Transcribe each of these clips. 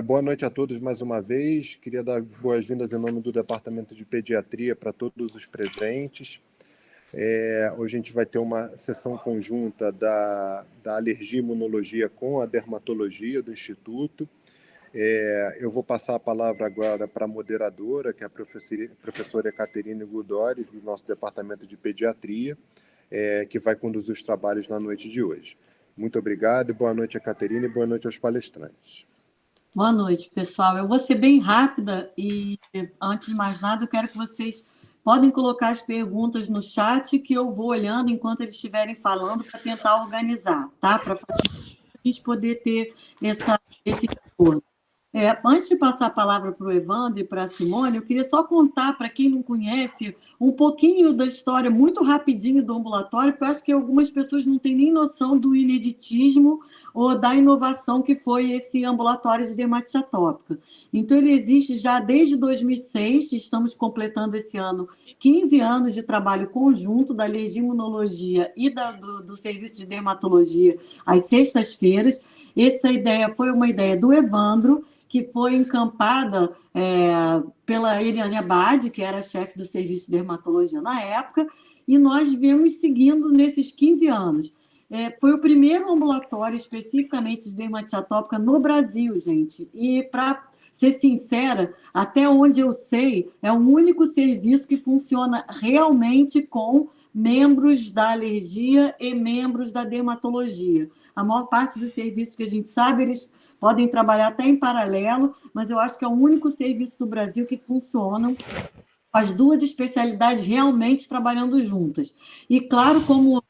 Boa noite a todos mais uma vez. Queria dar boas-vindas em nome do Departamento de Pediatria para todos os presentes. Hoje a gente vai ter uma sessão conjunta da alergia e imunologia com a dermatologia do Instituto. Eu vou passar a palavra agora para a moderadora, que é a professora Ekaterine Gudori, do nosso Departamento de Pediatria, que vai conduzir os trabalhos na noite de hoje. Muito obrigado, boa noite, Ekaterine, e boa noite aos palestrantes. Boa noite, pessoal. Eu vou ser bem rápida e, antes de mais nada, eu quero que vocês podem colocar as perguntas no chat que eu vou olhando enquanto eles estiverem falando para tentar organizar, tá? Para a gente poder ter esse retorno. Antes de passar a palavra para o Evandro e para a Simone, eu queria só contar, para quem não conhece, um pouquinho da história, muito rapidinho, do ambulatório, porque eu acho que algumas pessoas não têm nem noção do ineditismo ou da inovação que foi esse ambulatório de dermatite atópica. Então, ele existe já desde 2006, estamos completando esse ano 15 anos de trabalho conjunto da alergia e imunologia e do serviço de dermatologia às sextas-feiras. Essa ideia foi uma ideia do Evandro, que foi encampada pela Eliane Abad, que era chefe do serviço de dermatologia na época, e nós viemos seguindo nesses 15 anos. Foi o primeiro ambulatório especificamente de dermatite atópica no Brasil, gente. E, para ser sincera, até onde eu sei, é o único serviço que funciona realmente com membros da alergia e membros da dermatologia. A maior parte dos serviços que a gente sabe, eles podem trabalhar até em paralelo, mas eu acho que é o único serviço do Brasil que funcionam as duas especialidades realmente trabalhando juntas. E, claro, como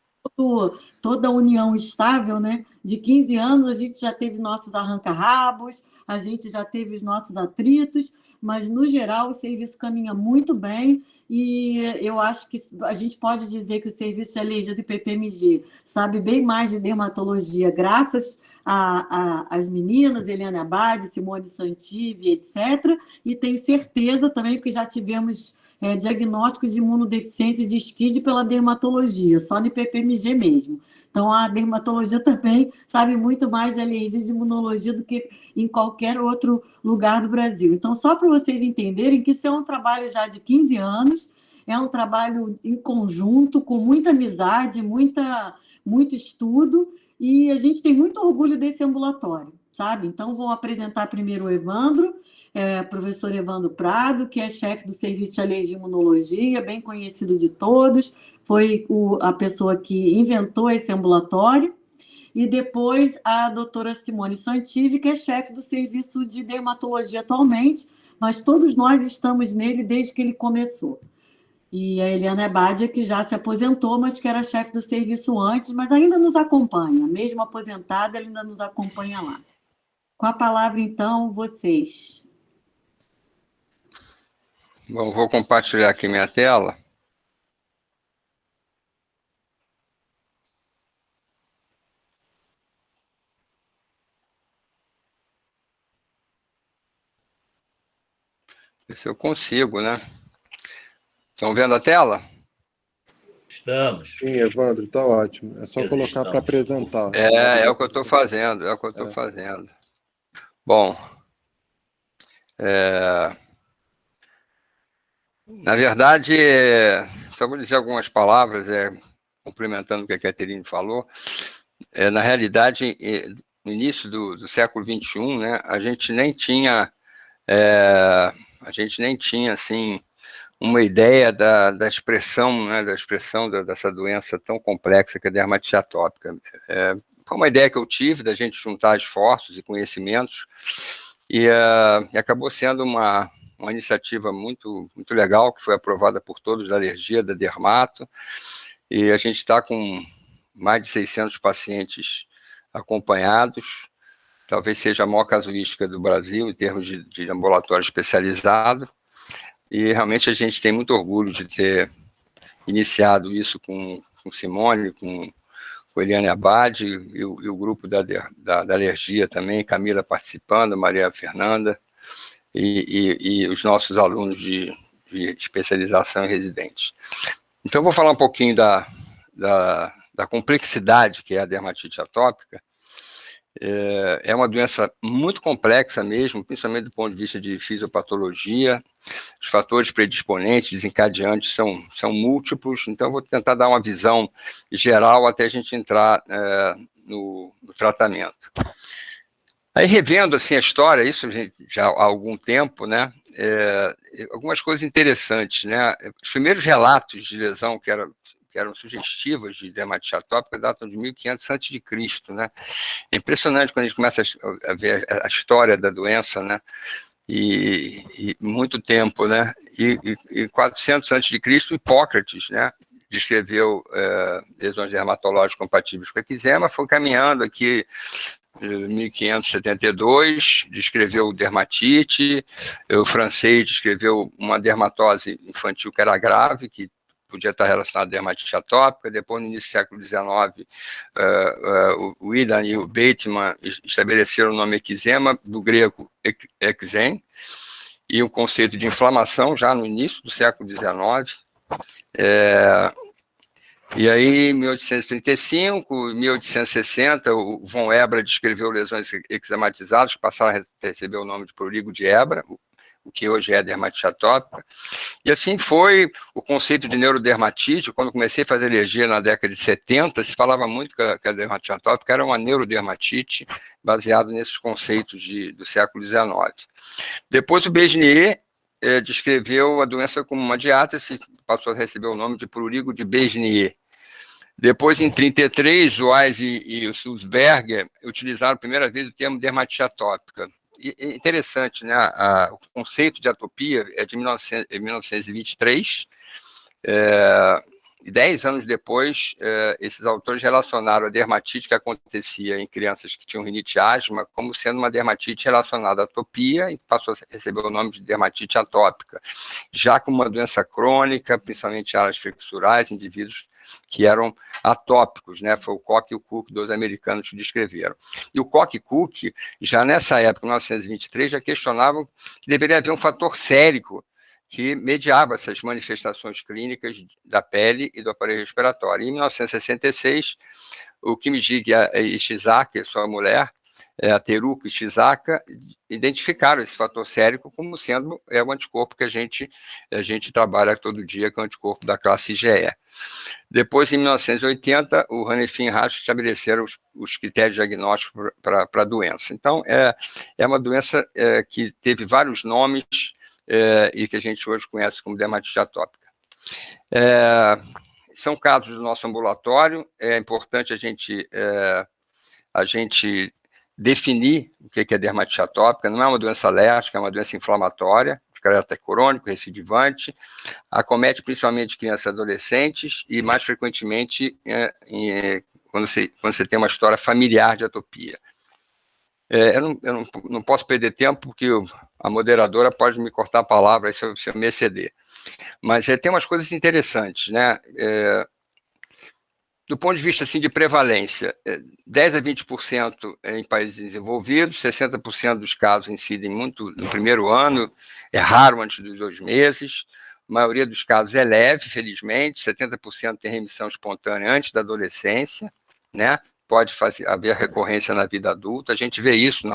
toda união estável, né, de 15 anos, a gente já teve nossos arranca-rabos, a gente já teve os nossos atritos, mas, no geral, o serviço caminha muito bem e eu acho que a gente pode dizer que o serviço de alergia do PPMG sabe bem mais de dermatologia, graças às meninas, Eliane Abad, Simone Santivi, etc. E tenho certeza também, porque já tivemos diagnóstico de imunodeficiência de SCID pela dermatologia, só no PPMG mesmo. Então, a dermatologia também sabe muito mais de alergia e de imunologia do que em qualquer outro lugar do Brasil. Então, só para vocês entenderem que isso é um trabalho já de 15 anos, é um trabalho em conjunto, com muita amizade, muito estudo, e a gente tem muito orgulho desse ambulatório, sabe? Então, vou apresentar primeiro o Evandro, professor Evandro Prado, que é chefe do Serviço de Alergia e Imunologia, bem conhecido de todos, foi a pessoa que inventou esse ambulatório, e depois a doutora Simone Santivi, que é chefe do Serviço de Dermatologia atualmente, mas todos nós estamos nele desde que ele começou. E a Eliana Ebadia, que já se aposentou, mas que era chefe do serviço antes, mas ainda nos acompanha, mesmo aposentada, ela ainda nos acompanha lá. Com a palavra, então, vocês. Bom, vou compartilhar aqui minha tela. Ver se eu consigo, né? Estão vendo a tela? Estamos. Sim, Evandro, está ótimo. É só colocar para apresentar. É o que eu estou fazendo, fazendo. Bom, na verdade, só vou dizer algumas palavras, complementando o que a Ekaterine falou. Na realidade, no início do século XXI, né, a gente nem tinha assim, uma ideia da expressão, né, dessa doença tão complexa que é a dermatite atópica. Foi uma ideia que eu tive da gente juntar esforços e conhecimentos e acabou sendo uma iniciativa muito, muito legal, que foi aprovada por todos da alergia, da dermato, e a gente está com mais de 600 pacientes acompanhados, talvez seja a maior casuística do Brasil em termos de ambulatório especializado, e realmente a gente tem muito orgulho de ter iniciado isso com Simone, com Eliane Abad e o grupo da alergia também, Camila participando, Maria Fernanda, e os nossos alunos de especialização e residentes. Então, eu vou falar um pouquinho da complexidade que é a dermatite atópica, É uma doença muito complexa mesmo, principalmente do ponto de vista de fisiopatologia. Os fatores predisponentes, desencadeantes são múltiplos, então vou tentar dar uma visão geral até a gente entrar no tratamento. Aí, revendo assim, a história, isso já há algum tempo, né? Algumas coisas interessantes, né? Os primeiros relatos de lesão que eram sugestivas de dermatite atópica datam de 1500 a.C., né? É impressionante quando a gente começa a ver a história da doença, né? E muito tempo, né? E 400 a.C., Hipócrates, né? Descreveu lesões dermatológicas compatíveis com eczema, foi caminhando aqui em 1572, descreveu dermatite, o francês descreveu uma dermatose infantil que era grave, que podia estar relacionada à dermatite atópica. Depois, no início do século XIX, o Whelan e o Bateman estabeleceram o nome eczema, do grego ekzem, e o conceito de inflamação já no início do século XIX. E aí, em 1835, 1860, o von Ebra descreveu lesões eczematizadas, que passaram a receber o nome de prurigo de Ebra, o que hoje é dermatite atópica. E assim foi o conceito de neurodermatite. Quando comecei a fazer alergia na década de 70, se falava muito que a dermatite atópica era uma neurodermatite, baseado nesses conceitos do século XIX. Depois o Besnier descreveu a doença como uma diátese, passou a receber o nome de prurigo de Besnier. Depois, em 1933, o Wise e o Sulzberger utilizaram a primeira vez o termo dermatite atópica. E é interessante, né? O conceito de atopia é de 1923, e 10 anos depois, esses autores relacionaram a dermatite que acontecia em crianças que tinham rinite asma como sendo uma dermatite relacionada à atopia, e passou a receber o nome de dermatite atópica, já como uma doença crônica, principalmente em áreas flexurais, indivíduos que eram atópicos, né? Foi o Koch e o Cook, dois americanos que descreveram. E o Koch e Cook, já nessa época, em 1923, já questionavam que deveria haver um fator sérico que mediava essas manifestações clínicas da pele e do aparelho respiratório. E em 1966, o Kimijig e Shizaka, sua mulher, a Teruko e Shizaka, identificaram esse fator sérico como sendo o anticorpo que a gente trabalha todo dia, que é o anticorpo da classe IgE. Depois, em 1980, o Hanifin e Rasch estabeleceram os critérios diagnósticos para a doença. Então, é uma doença que teve vários nomes e que a gente hoje conhece como dermatite atópica. São casos do nosso ambulatório. É importante a gente definir o que é dermatite atópica. Não é uma doença alérgica, é uma doença inflamatória, de caráter crônico, recidivante, acomete principalmente crianças e adolescentes e, mais frequentemente, quando você tem uma história familiar de atopia. Eu não posso perder tempo, porque a moderadora pode me cortar a palavra se eu me exceder. Mas tem umas coisas interessantes, né? Do ponto de vista assim, de prevalência, 10 a 20% em países desenvolvidos, 60% dos casos incidem muito no primeiro ano, é raro antes dos 2 meses, a maioria dos casos é leve, felizmente, 70% tem remissão espontânea antes da adolescência, né? Pode haver recorrência na vida adulta, a gente vê isso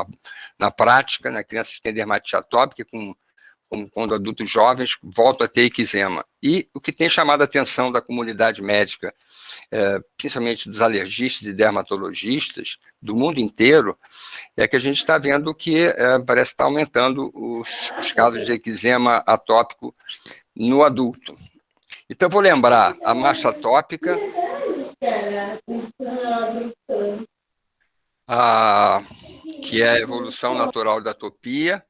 na prática, né? Crianças que têm dermatite atópica, quando adultos jovens voltam a ter eczema. E o que tem chamado a atenção da comunidade médica, principalmente dos alergistas e dermatologistas do mundo inteiro, é que a gente está vendo que parece estar aumentando os casos de eczema atópico no adulto. Então, vou lembrar a massa atópica, que é a evolução natural da atopia.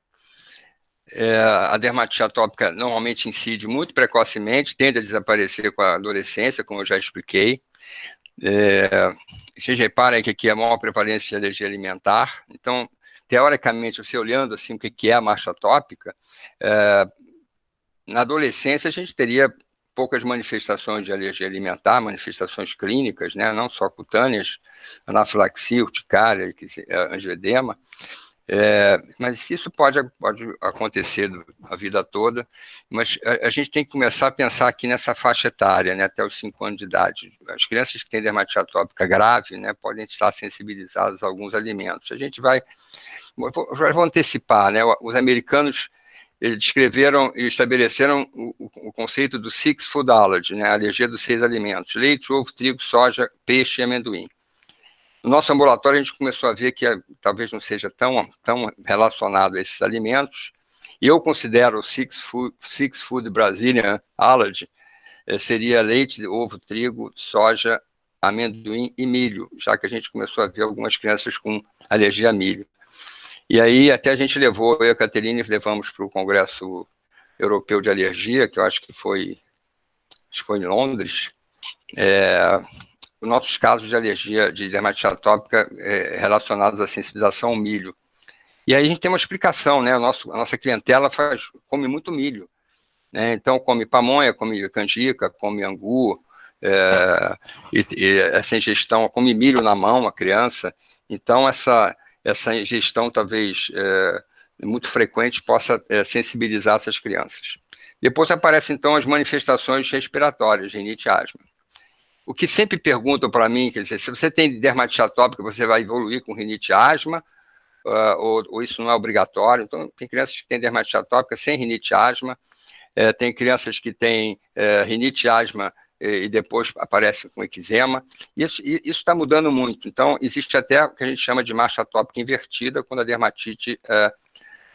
A dermatite atópica normalmente incide muito precocemente, tende a desaparecer com a adolescência, como eu já expliquei. Vocês reparem que aqui é a maior prevalência de alergia alimentar. Então, teoricamente, você olhando assim o que é a massa atópica, na adolescência a gente teria poucas manifestações de alergia alimentar, manifestações clínicas, né? Não só cutâneas, anafilaxia, urticária, angioedema. Mas isso pode acontecer a vida toda, mas a gente tem que começar a pensar aqui nessa faixa etária, né, até os 5 anos de idade. As crianças que têm dermatite atópica grave, né, podem estar sensibilizadas a alguns alimentos. Já vou antecipar, né, os americanos descreveram e estabeleceram o conceito do Six Food Allergy, né, a alergia dos 6 alimentos: leite, ovo, trigo, soja, peixe e amendoim. No nosso ambulatório, a gente começou a ver que talvez não seja tão relacionado a esses alimentos, e eu considero o Six Food Brazilian Allergy seria leite, ovo, trigo, soja, amendoim e milho, já que a gente começou a ver algumas crianças com alergia a milho. E aí até a gente levou, eu e a Caterine levamos para o Congresso Europeu de Alergia, que eu acho que foi em Londres, os nossos casos de alergia, de dermatite atópica relacionados à sensibilização ao milho. E aí a gente tem uma explicação, né? A nossa clientela come muito milho, né? Então come pamonha, come canjica, come angu, e essa ingestão, come milho na mão, a criança. Então essa ingestão talvez muito frequente possa sensibilizar essas crianças. Depois aparecem então as manifestações respiratórias, rinite e asma. O que sempre perguntam para mim, quer dizer, se você tem dermatite atópica, você vai evoluir com rinite e asma, ou isso não é obrigatório. Então, tem crianças que têm dermatite atópica sem rinite e asma, tem crianças que têm rinite e asma e depois aparecem com eczema. Isso está mudando muito. Então, existe até o que a gente chama de marcha atópica invertida, quando a dermatite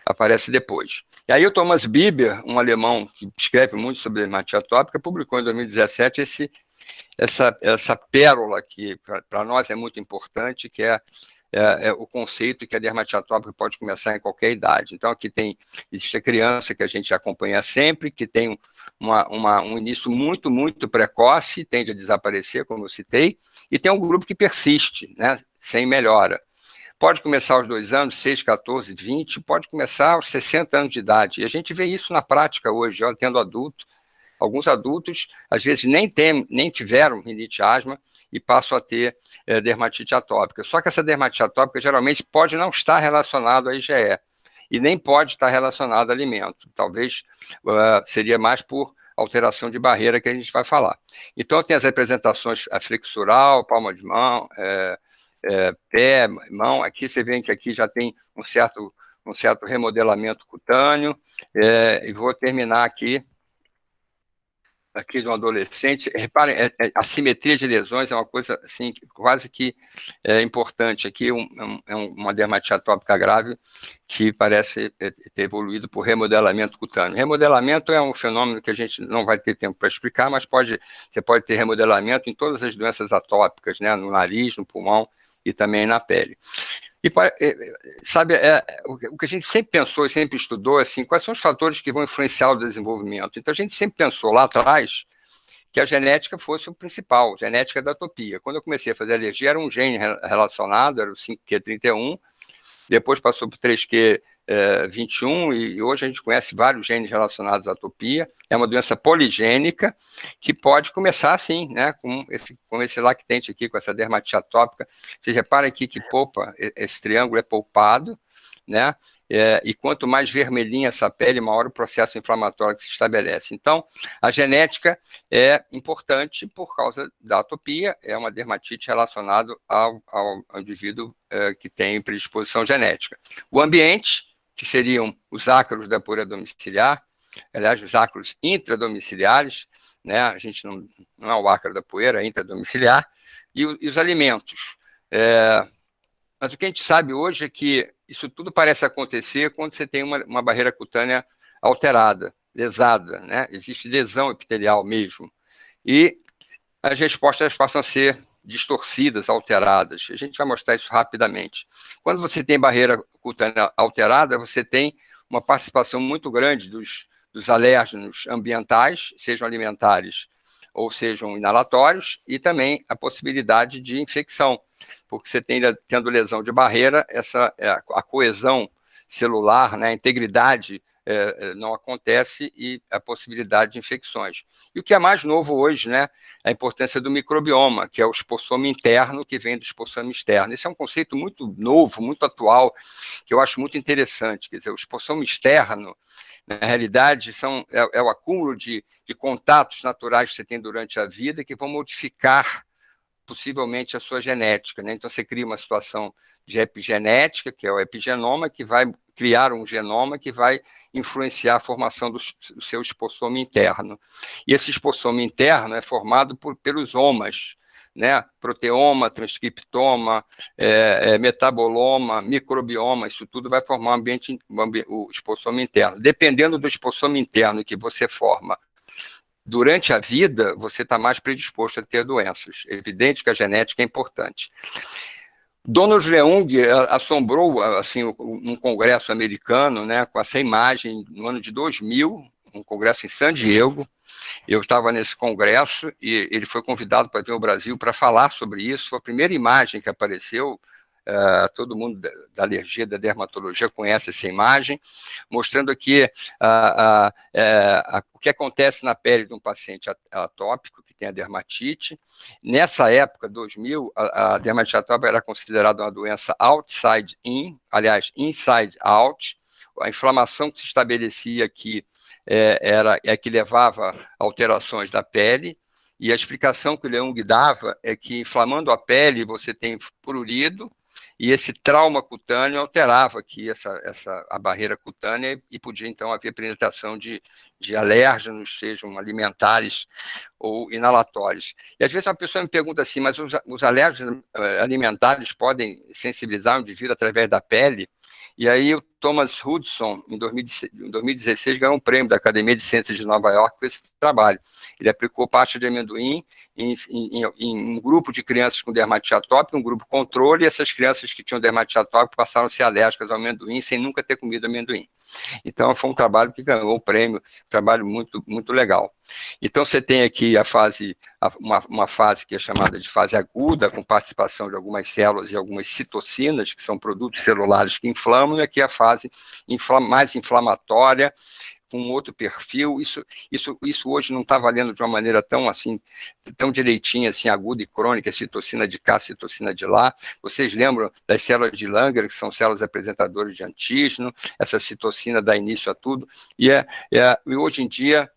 aparece depois. E aí o Thomas Biber, um alemão que escreve muito sobre dermatite atópica, publicou em 2017 essa pérola que para nós é muito importante, que é o conceito que a dermatite atópica pode começar em qualquer idade. Então, aqui existe a criança que a gente acompanha sempre, que tem um início muito, muito precoce, tende a desaparecer, como eu citei, e tem um grupo que persiste, né, sem melhora. Pode começar aos 2 anos, 6, 14, 20, pode começar aos 60 anos de idade. E a gente vê isso na prática hoje, tendo adulto. Alguns adultos, às vezes, nem tiveram rinite e asma e passam a ter dermatite atópica. Só que essa dermatite atópica geralmente pode não estar relacionada à IgE e nem pode estar relacionada a alimento. Talvez seria mais por alteração de barreira que a gente vai falar. Então, tem as representações flexural, palma de mão, pé, mão. Aqui você vê que aqui já tem um certo remodelamento cutâneo. E vou terminar aqui de um adolescente. Reparem, a simetria de lesões é uma coisa assim, quase que importante. Aqui uma dermatite atópica grave que parece ter evoluído por remodelamento cutâneo. Remodelamento é um fenômeno que a gente não vai ter tempo para explicar, mas você pode ter remodelamento em todas as doenças atópicas, né, no nariz, no pulmão e também na pele. E, sabe, o que a gente sempre pensou e sempre estudou, assim, quais são os fatores que vão influenciar o desenvolvimento. Então, a gente sempre pensou lá atrás que a genética fosse o principal, genética da atopia. Quando eu comecei a fazer alergia, era um gene relacionado, era o 5q31, depois passou para o 3q21, e hoje a gente conhece vários genes relacionados à atopia. É uma doença poligênica que pode começar assim, né, com esse lactente aqui, com essa dermatite atópica. Vocês reparem aqui que esse triângulo é polpado, né, e quanto mais vermelhinha essa pele, maior o processo inflamatório que se estabelece. Então, a genética é importante por causa da atopia, é uma dermatite relacionada ao indivíduo que tem predisposição genética. O ambiente, que seriam os ácaros da poeira domiciliar, aliás, os ácaros intradomiciliares, né? A gente não é o ácaro da poeira, é intradomiciliar, e os alimentos. Mas o que a gente sabe hoje é que isso tudo parece acontecer quando você tem uma barreira cutânea alterada, lesada, né? Existe lesão epitelial mesmo. E as respostas passam a ser distorcidas, alteradas. A gente vai mostrar isso rapidamente. Quando você tem barreira cutânea alterada, você tem uma participação muito grande dos alérgenos ambientais, sejam alimentares ou sejam inalatórios, e também a possibilidade de infecção, porque você tendo lesão de barreira, a coesão celular, né, a integridade não acontece e a possibilidade de infecções. E o que é mais novo hoje, né, é a importância do microbioma, que é o esporsoma interno que vem do esporsoma externo. Esse é um conceito muito novo, muito atual, que eu acho muito interessante. Quer dizer, o esporsoma externo, na realidade, é o acúmulo de contatos naturais que você tem durante a vida que vão modificar possivelmente a sua genética, né? Então, você cria uma situação de epigenética, que é o epigenoma, que vai criar um genoma que vai influenciar a formação do seu esporsoma interno. E esse esporsoma interno é formado pelos omas, né? Proteoma, transcriptoma, metaboloma, microbioma, isso tudo vai formar o esporsoma interno. Dependendo do esporsoma interno que você forma durante a vida, você está mais predisposto a ter doenças. É evidente que a genética é importante. Donald Leung assombrou assim, um congresso americano, né, com essa imagem no ano de 2000, um congresso em San Diego. Eu estava nesse congresso e ele foi convidado para vir ao Brasil para falar sobre isso. Foi a primeira imagem que apareceu. Todo mundo da alergia, da dermatologia conhece essa imagem, mostrando aqui o que acontece na pele de um paciente atópico que tem a dermatite. Nessa época, 2000, a dermatite atópica era considerada uma doença outside in, aliás, inside out. A inflamação que se estabelecia aqui que levava a alterações da pele, e a explicação que o Leung dava é que, inflamando a pele, você tem prurido, e esse trauma cutâneo alterava aqui a barreira cutânea e podia, então, haver penetração de alérgenos, sejam alimentares ou inalatórios. E, às vezes, uma pessoa me pergunta assim, mas os alérgenos alimentares podem sensibilizar o indivíduo através da pele? E aí o Thomas Hudson, em 2016, ganhou um prêmio da Academia de Ciências de Nova York por esse trabalho. Ele aplicou pasta de amendoim em um grupo de crianças com dermatite atópica, um grupo controle, e essas crianças que tinham dermatite atópica passaram a ser alérgicas ao amendoim sem nunca ter comido amendoim. Então, foi um trabalho que ganhou o prêmio, um trabalho muito, muito legal. Então, você tem aqui uma fase que é chamada de fase aguda, com participação de algumas células e algumas citocinas, que são produtos celulares que inflamam, e aqui a fase mais inflamatória, com outro perfil. Isso hoje não está valendo de uma maneira tão direitinha, assim, aguda e crônica, citocina de cá, citocina de lá. Vocês lembram das células de Langer, que são células apresentadoras de antígeno, essa citocina dá início a tudo, e hoje em dia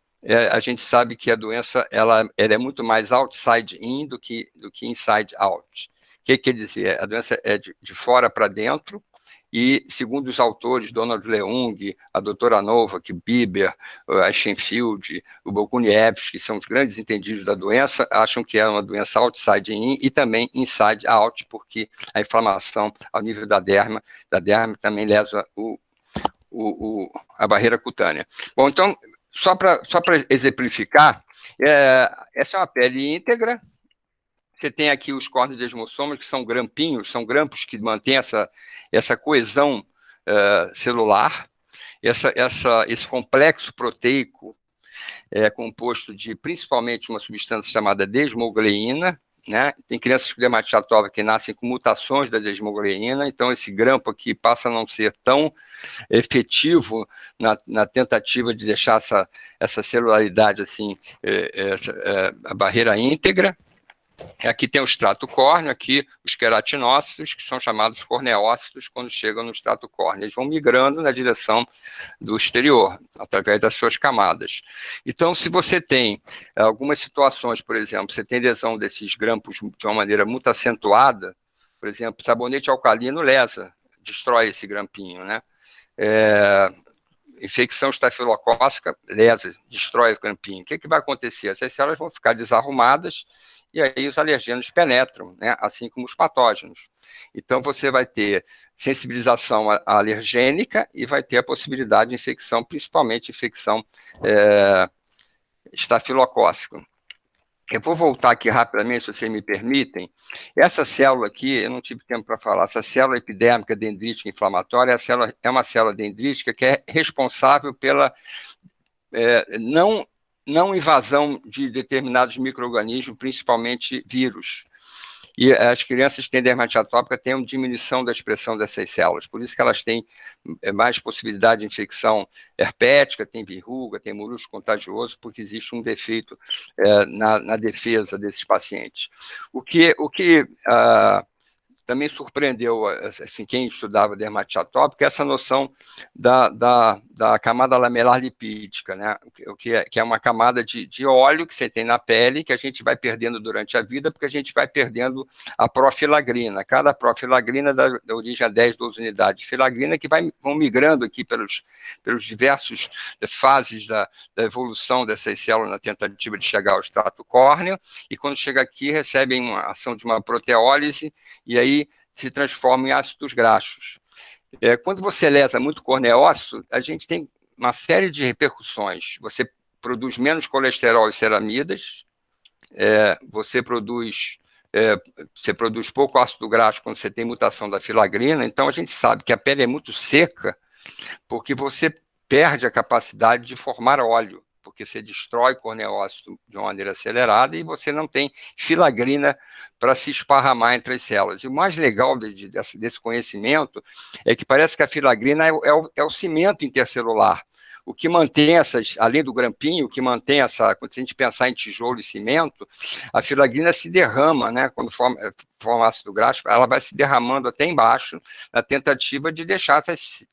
a gente sabe que a doença ela é muito mais outside in do que inside out. O que quer dizer? A doença é de fora para dentro, e, segundo os autores, Donald Leung, a doutora Novak, Bieber, a Schenfield, o Boguniewicz, que são os grandes entendidos da doença, acham que é uma doença outside in e também inside out, porque a inflamação ao nível da derma também lesa a barreira cutânea. Bom, então, só para exemplificar, essa é uma pele íntegra. Você tem aqui os corneodesmossomas, que são grampinhos, são grampos que mantêm essa coesão celular. Esse complexo proteico é composto de, principalmente, uma substância chamada desmogleína, né? Tem crianças com dermatite atópica que nascem com mutações da desmogleína, então esse grampo aqui passa a não ser tão efetivo na tentativa de deixar essa celularidade, assim, a barreira íntegra. Aqui tem o extrato córneo, aqui os queratinócitos, que são chamados corneócitos quando chegam no extrato córneo. Eles vão migrando na direção do exterior, através das suas camadas. Então, se você tem algumas situações, por exemplo, você tem lesão desses grampos de uma maneira muito acentuada, por exemplo, sabonete alcalino lesa, destrói esse grampinho, né? Infecção estafilocócica lesa, destrói o grampinho. O que vai acontecer? Essas células vão ficar desarrumadas, e aí os alergenos penetram, né, assim como os patógenos. Então, você vai ter sensibilização alergênica e vai ter a possibilidade de infecção, principalmente infecção estafilocócica. Eu vou voltar aqui rapidamente, se vocês me permitem. Essa célula aqui, eu não tive tempo para falar, essa célula epidérmica dendrítica inflamatória é uma célula dendrítica que é responsável pela não invasão de determinados micro-organismos, principalmente vírus. E as crianças que têm dermatite atópica têm uma diminuição da expressão dessas células, por isso que elas têm mais possibilidade de infecção herpética, tem verruga, tem molusco contagioso, porque existe um defeito na defesa desses pacientes. O que também surpreendeu assim, quem estudava dermatite atópica, essa noção da camada lamelar lipídica, né? que é uma camada de óleo que você tem na pele, que a gente vai perdendo durante a vida, porque a gente vai perdendo a profilagrina. Cada profilagrina dá origem a 10, 12 unidades de filagrina, que vão migrando aqui pelos diversos fases da evolução dessas células na tentativa de chegar ao extrato córneo, e quando chega aqui, recebem uma ação de uma proteólise, e aí se transforma em ácidos graxos. Quando você lesa muito corneócito, a gente tem uma série de repercussões. Você produz menos colesterol e ceramidas, você produz pouco ácido graxo quando você tem mutação da filagrina, então a gente sabe que a pele é muito seca porque você perde a capacidade de formar óleo, porque você destrói corneócito de uma maneira acelerada e você não tem filagrina para se esparramar entre as células. E o mais legal desse conhecimento é que parece que a filagrina é o cimento intercelular. O que mantém além do grampinho, o que mantém quando a gente pensar em tijolo e cimento, a filagrina se derrama, né? Quando forma ácido graxo, ela vai se derramando até embaixo, na tentativa de deixar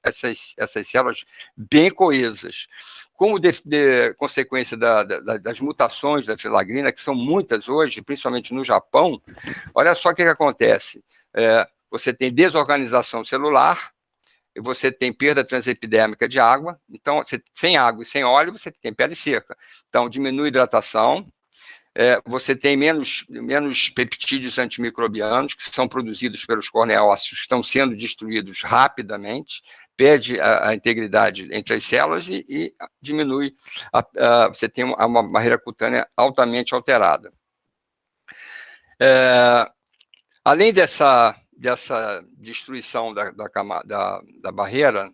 essas células bem coesas. Como consequência das mutações da filagrina, que são muitas hoje, principalmente no Japão, olha só o que acontece. Você tem desorganização celular, você tem perda transepidérmica de água, então, sem água e sem óleo, você tem pele seca. Então, diminui a hidratação, você tem menos peptídeos antimicrobianos, que são produzidos pelos corneócitos, que estão sendo destruídos rapidamente, perde a integridade entre as células e diminui, você tem uma barreira cutânea altamente alterada. Além dessa destruição da barreira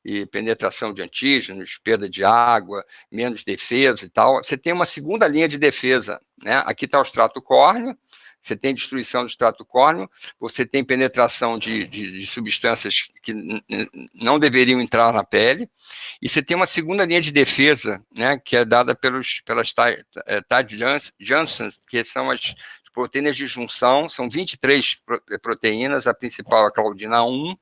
e penetração de antígenos, perda de água, menos defesa e tal, você tem uma segunda linha de defesa, né? Aqui está o extrato córneo, você tem destruição do extrato córneo, você tem penetração de substâncias que não deveriam entrar na pele, e você tem uma segunda linha de defesa, né, que é dada pelas Tied-Janssen, que são as proteínas de junção, são 23 proteínas, a principal é a claudina 1.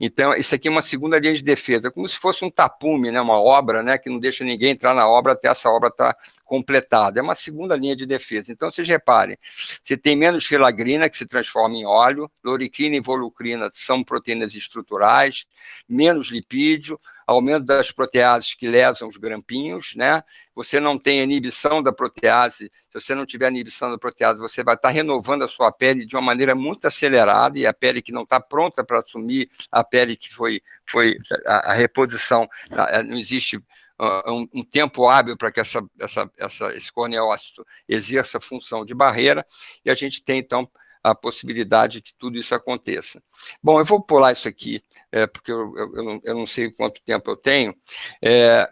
Então, isso aqui é uma segunda linha de defesa, como se fosse um tapume, né, uma obra, né, que não deixa ninguém entrar na obra até essa obra estar completada. É uma segunda linha de defesa. Então, vocês reparem, você tem menos filagrina, que se transforma em óleo, loricrina e volucrina são proteínas estruturais, menos lipídio, aumento das proteases que lesam os grampinhos, né? Você não tem inibição da protease. Se você não tiver inibição da protease, você vai estar renovando a sua pele de uma maneira muito acelerada, e a pele que não está pronta para assumir, a pele que foi a reposição, não existe um tempo hábil para que esse corneócito exerça a função de barreira, e a gente tem, então, a possibilidade de que tudo isso aconteça. Bom, eu vou pular isso aqui, porque eu não sei quanto tempo eu tenho.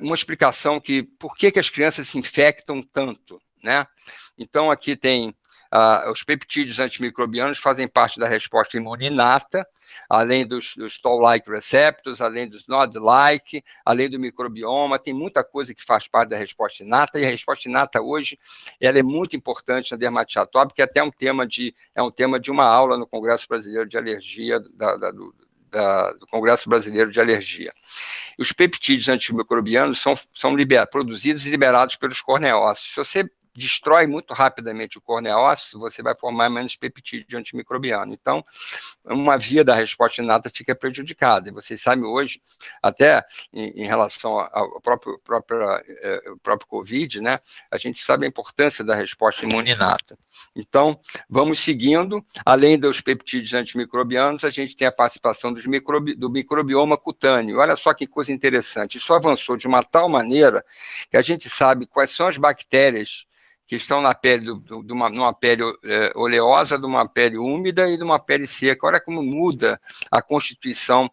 Uma explicação por que as crianças se infectam tanto, né? Então, aqui tem os peptídeos antimicrobianos, fazem parte da resposta imune inata, além dos toll-like receptors, além dos nod-like, além do microbioma, tem muita coisa que faz parte da resposta inata, e a resposta inata hoje ela é muito importante na dermatite atópica, é até um tema de uma aula no Congresso Brasileiro de Alergia, do Congresso Brasileiro de Alergia. Os peptídeos antimicrobianos são produzidos e liberados pelos corneócitos. Se você destrói muito rapidamente o corneócito, você vai formar menos peptídeo antimicrobiano. Então, uma via da resposta inata fica prejudicada. E vocês sabem hoje, até em relação ao próprio Covid, né, a gente sabe a importância da resposta imune inata. Então, vamos seguindo. Além dos peptídeos antimicrobianos, a gente tem a participação do microbioma cutâneo. Olha só que coisa interessante. Isso avançou de uma tal maneira que a gente sabe quais são as bactérias que estão na pele, numa pele oleosa, de uma pele úmida e de uma pele seca. Olha como muda a constituição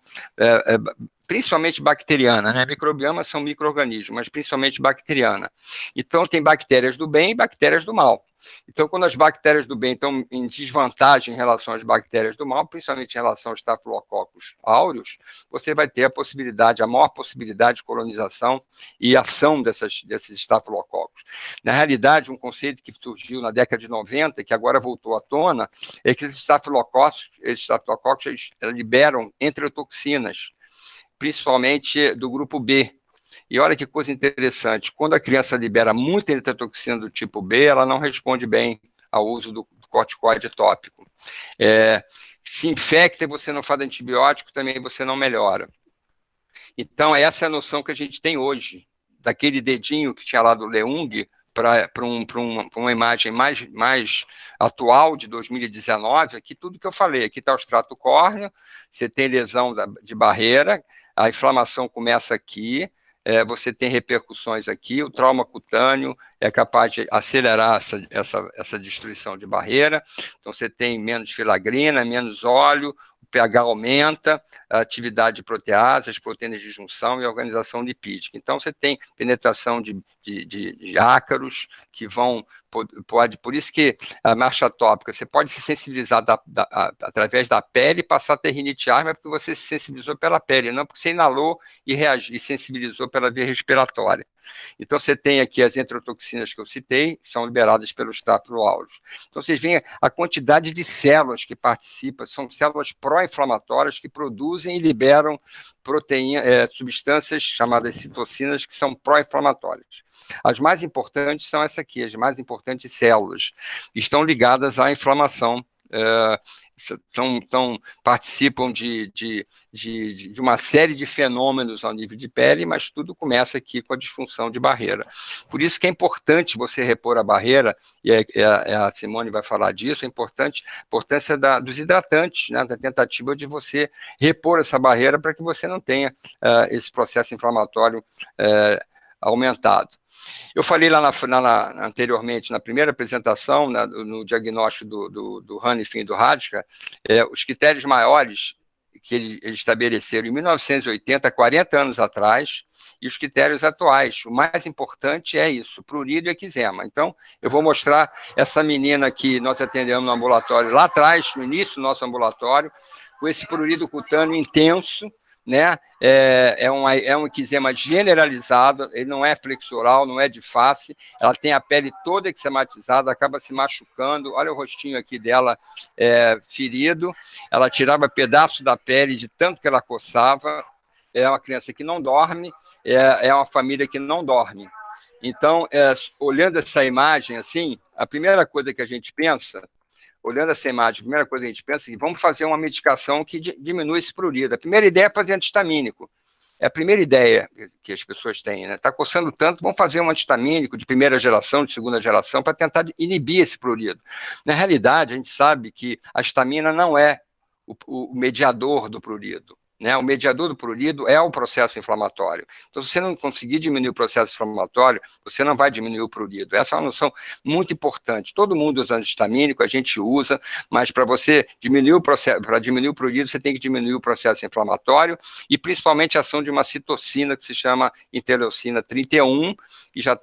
principalmente bacteriana, né? Microbioma são micro-organismos, mas principalmente bacteriana. Então, tem bactérias do bem e bactérias do mal. Então, quando as bactérias do bem estão em desvantagem em relação às bactérias do mal, principalmente em relação aos Staphylococcus aureus, você vai ter a maior possibilidade de colonização e ação desses Staphylococcus. Na realidade, um conceito que surgiu na década de 90, que agora voltou à tona, é que esses Staphylococcus eles liberam enterotoxinas, principalmente do grupo B. E olha que coisa interessante, quando a criança libera muita enterotoxina do tipo B, ela não responde bem ao uso do corticoide tópico. Se infecta e você não faz antibiótico, também você não melhora. Então, essa é a noção que a gente tem hoje, daquele dedinho que tinha lá do Leung, para uma imagem mais atual, de 2019, aqui tudo que eu falei, aqui está o extrato córneo, você tem lesão de barreira, a inflamação começa aqui, você tem repercussões aqui, o trauma cutâneo é capaz de acelerar essa destruição de barreira, então você tem menos filagrina, menos óleo, o pH aumenta, a atividade de protease, as proteínas de junção e a organização lipídica. Então você tem penetração de ácaros que vão... Por isso que a marcha tópica, você pode se sensibilizar através da pele e passar a ter rinite asma, porque você se sensibilizou pela pele, não porque você inalou e sensibilizou pela via respiratória. Então, você tem aqui as enterotoxinas que eu citei, são liberadas pelos Staphylococcus aureus. Então, vocês veem a quantidade de células que participam, são células pró-inflamatórias que produzem e liberam substâncias chamadas citocinas, que são pró-inflamatórias. As mais importantes são essas aqui, as mais importantes células, estão ligadas à inflamação, participam de uma série de fenômenos ao nível de pele, mas tudo começa aqui com a disfunção de barreira. Por isso que é importante você repor a barreira, e a Simone vai falar disso, a importância dos hidratantes, né, da tentativa de você repor essa barreira para que você não tenha esse processo inflamatório aumentado. Eu falei lá anteriormente, na primeira apresentação, no diagnóstico do Hanifin e do Radka, os critérios maiores que eles estabeleceram em 1980, 40 anos atrás, e os critérios atuais. O mais importante é isso, prurido e eczema. Então, eu vou mostrar essa menina que nós atendemos no ambulatório lá atrás, no início do nosso ambulatório, com esse prurido cutâneo intenso, né? É um eczema generalizado, ele não é flexural, não é de face, ela tem a pele toda eczematizada, acaba se machucando, olha o rostinho aqui dela ferido, ela tirava pedaço da pele de tanto que ela coçava, é uma criança que não dorme, é uma família que não dorme. Então, olhando essa imagem assim, a primeira coisa que a gente pensa, olhando essa imagem, a primeira coisa que a gente pensa é que vamos fazer uma medicação que diminui esse prurido. A primeira ideia é fazer antihistamínico. É a primeira ideia que as pessoas têm, né? Está coçando tanto, vamos fazer um antihistamínico de primeira geração, de segunda geração, para tentar inibir esse prurido. Na realidade, a gente sabe que a histamina não é o mediador do prurido. Né? O mediador do prurido é o processo inflamatório. Então, se você não conseguir diminuir o processo inflamatório, você não vai diminuir o prurido. Essa é uma noção muito importante. Todo mundo usa antihistamínico, a gente usa, mas para você diminuir o prurido, você tem que diminuir o processo inflamatório e principalmente a ação de uma citocina que se chama interleucina 31, e já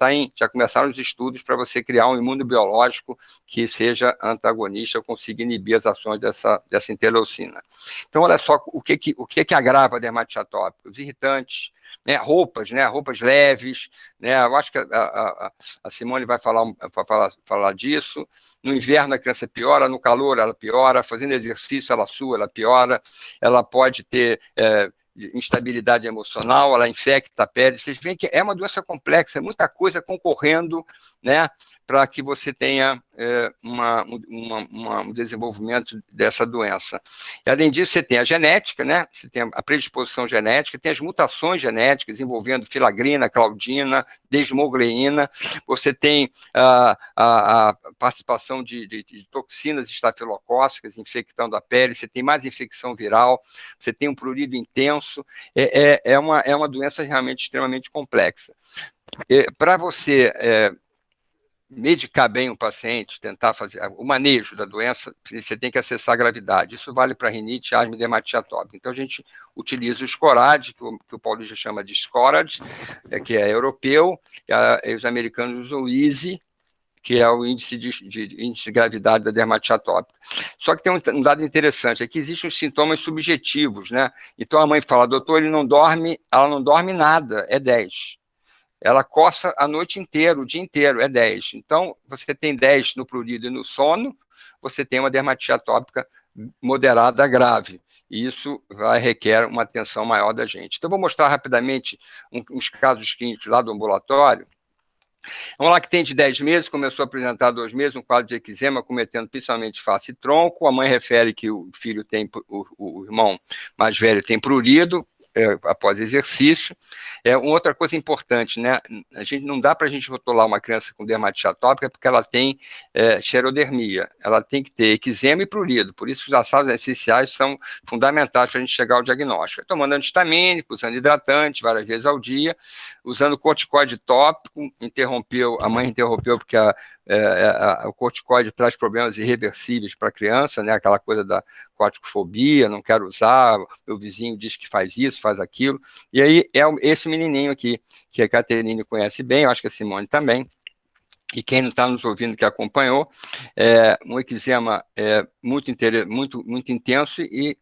começaram os estudos para você criar um imunobiológico que seja antagonista ou consiga inibir as ações dessa interleucina. Então, olha só o que agrava a dermatite atópica, os irritantes, né, roupas leves, né, eu acho que a Simone vai falar disso. No inverno a criança piora, no calor ela piora, fazendo exercício ela sua, ela piora, ela pode ter instabilidade emocional, ela infecta a pele. Vocês veem que é uma doença complexa, é muita coisa concorrendo, né, para que você tenha um desenvolvimento dessa doença. E, além disso, você tem a genética, né, você tem a predisposição genética, tem as mutações genéticas envolvendo filagrina, claudina, desmogleína, você tem a participação de toxinas estafilocócicas infectando a pele, você tem mais infecção viral, você tem um prurido intenso, é uma doença realmente extremamente complexa. Para você medicar bem o paciente, tentar fazer o manejo da doença, você tem que acessar a gravidade. Isso vale para rinite, asma e dermatite atópica. Então, a gente utiliza o SCORAD, que o Paulista chama de SCORAD, que é europeu, e os americanos usam o EASY, que é o índice de gravidade da dermatite atópica. Só que tem um dado interessante, é que existem os sintomas subjetivos, né? Então, a mãe fala, doutor, ele não dorme, ela não dorme nada, é 10. Ela coça a noite inteira, o dia inteiro, é 10. Então, você tem 10 no prurido e no sono, você tem uma dermatite atópica moderada grave. E isso requer uma atenção maior da gente. Então, vou mostrar rapidamente uns casos clínicos lá do ambulatório. Vamos lá, que tem de 10 meses, começou a apresentar 2 meses, um quadro de eczema, cometendo principalmente face e tronco. A mãe refere que o filho tem, o irmão mais velho tem prurido, após exercício. Uma outra coisa importante, né? A gente não dá para a gente rotular uma criança com dermatite atópica porque ela tem xerodermia, ela tem que ter eczema e prurido, por isso os achados essenciais são fundamentais para a gente chegar ao diagnóstico. Tomando antistamínico, usando hidratante várias vezes ao dia, usando corticoide tópico, a mãe interrompeu porque o corticoide traz problemas irreversíveis para a criança, né? Aquela coisa da corticofobia, não quero usar, meu vizinho diz que faz isso, faz aquilo, e aí é esse menininho aqui, que a Caterine conhece bem, eu acho que a Simone também, e quem não está nos ouvindo que acompanhou, um eczema muito intenso e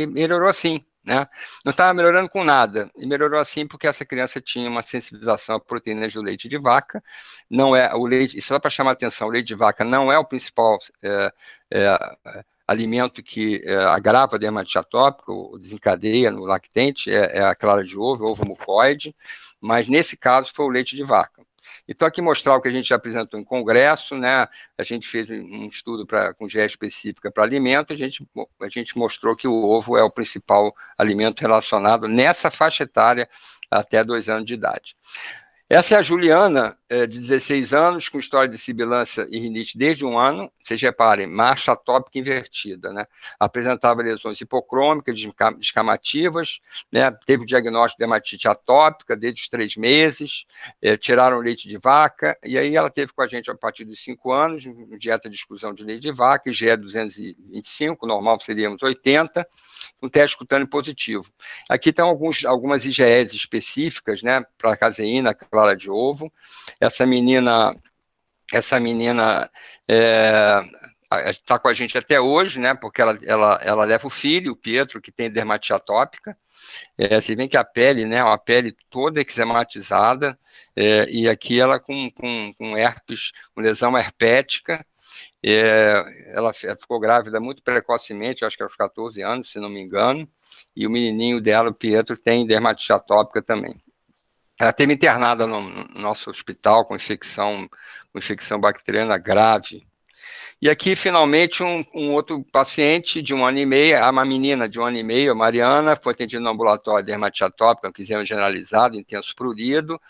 melhorou assim, né? Não estava melhorando com nada, e melhorou assim porque essa criança tinha uma sensibilização a proteínas do leite de vaca, não é o leite, só para chamar a atenção, o leite de vaca não é o principal alimento que agrava a dermatite atópica, ou desencadeia no lactente, é a clara de ovo mucoide, mas nesse caso foi o leite de vaca. Então, aqui mostrar o que a gente já apresentou em congresso, né? A gente fez um estudo com GE específica para alimento, a gente mostrou que o ovo é o principal alimento relacionado nessa faixa etária até 2 anos de idade. Essa é a Juliana, de 16 anos, com história de sibilância e rinite desde 1 ano. Vocês reparem, marcha atópica invertida, né? Apresentava lesões hipocrômicas, descamativas, né? Teve o diagnóstico de dermatite atópica desde os 3 meses, tiraram leite de vaca, e aí ela teve com a gente a partir dos 5 anos, dieta de exclusão de leite de vaca, IgE 225, normal seríamos 80, um teste cutâneo positivo. Aqui estão algumas IgEs específicas, né? Para a caseína, clara de ovo. Essa menina está com a gente até hoje, né? Porque ela leva o filho, o Pietro, que tem dermatite atópica. Você vê que a pele, né? Uma pele toda eczematizada, e aqui ela com herpes, com lesão herpética. Ela ficou grávida muito precocemente, acho que aos 14 anos, se não me engano, e o menininho dela, o Pietro, tem dermatite atópica também. Ela esteve internada no nosso hospital com infecção bacteriana grave. E aqui, finalmente, um outro paciente de 1 ano e meio, uma menina de 1 ano e meio, a Mariana, foi atendida no ambulatório de dermatite atópica, um eczema generalizado, intenso prurido.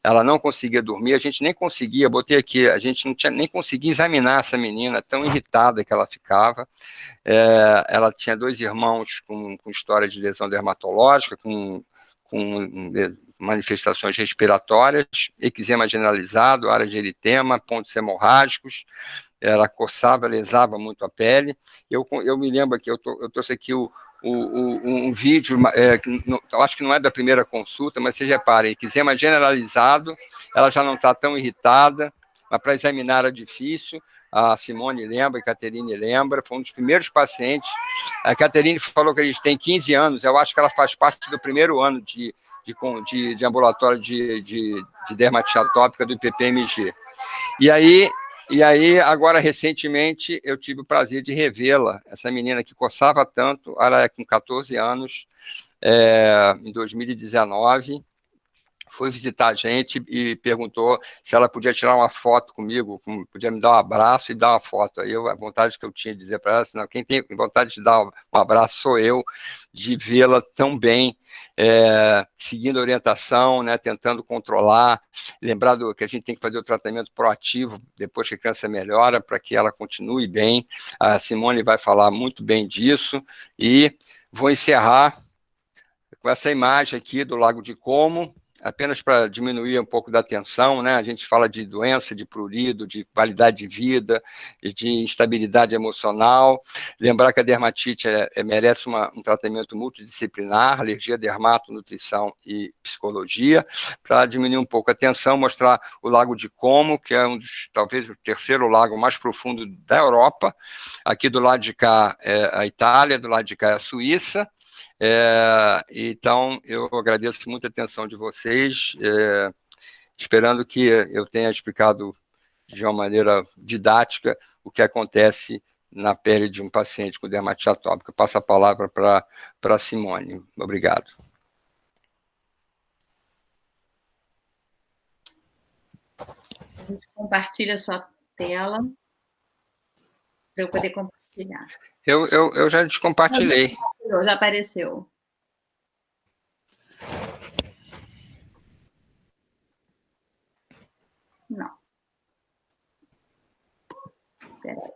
Ela não conseguia dormir, a gente nem conseguia, botei aqui, a gente não tinha nem conseguia examinar essa menina, tão irritada que ela ficava. Ela tinha 2 irmãos com história de lesão dermatológica, com manifestações respiratórias, eczema generalizado, área de eritema, pontos hemorrágicos. Ela coçava, lesava muito a pele. Eu me lembro que eu trouxe aqui um vídeo, eu acho que não é da primeira consulta, mas vocês reparem, eczema generalizado, ela já não está tão irritada, mas para examinar era difícil. A Simone lembra, a Caterine lembra, foi um dos primeiros pacientes. A Caterine falou que a gente tem 15 anos, eu acho que ela faz parte do primeiro ano de ambulatório de dermatite atópica do IPPMG. E aí, agora, recentemente, eu tive o prazer de revê-la, essa menina que coçava tanto, ela é com 14 anos, em 2019, foi visitar a gente e perguntou se ela podia tirar uma foto comigo, podia me dar um abraço e dar uma foto. Aí a vontade que eu tinha de dizer para ela, senão quem tem vontade de dar um abraço sou eu, de vê-la tão bem, seguindo a orientação, né, tentando controlar, lembrar que a gente tem que fazer o tratamento proativo depois que a criança melhora, para que ela continue bem. A Simone vai falar muito bem disso, e vou encerrar com essa imagem aqui do Lago de Como, apenas para diminuir um pouco da tensão, né? A gente fala de doença, de prurido, de qualidade de vida, de instabilidade emocional. Lembrar que a dermatite merece um tratamento multidisciplinar, alergia, dermato, nutrição e psicologia, para diminuir um pouco a tensão, mostrar o Lago de Como, que é talvez o terceiro lago mais profundo da Europa. Aqui do lado de cá é a Itália, do lado de cá é a Suíça. Então, eu agradeço muito a atenção de vocês, esperando que eu tenha explicado de uma maneira didática o que acontece na pele de um paciente com dermatite atópica. Passo a palavra para a Simone. Obrigado. A gente compartilha a sua tela para eu poder compartilhar. Eu já descompartilhei. Já apareceu. Não. Espera aí.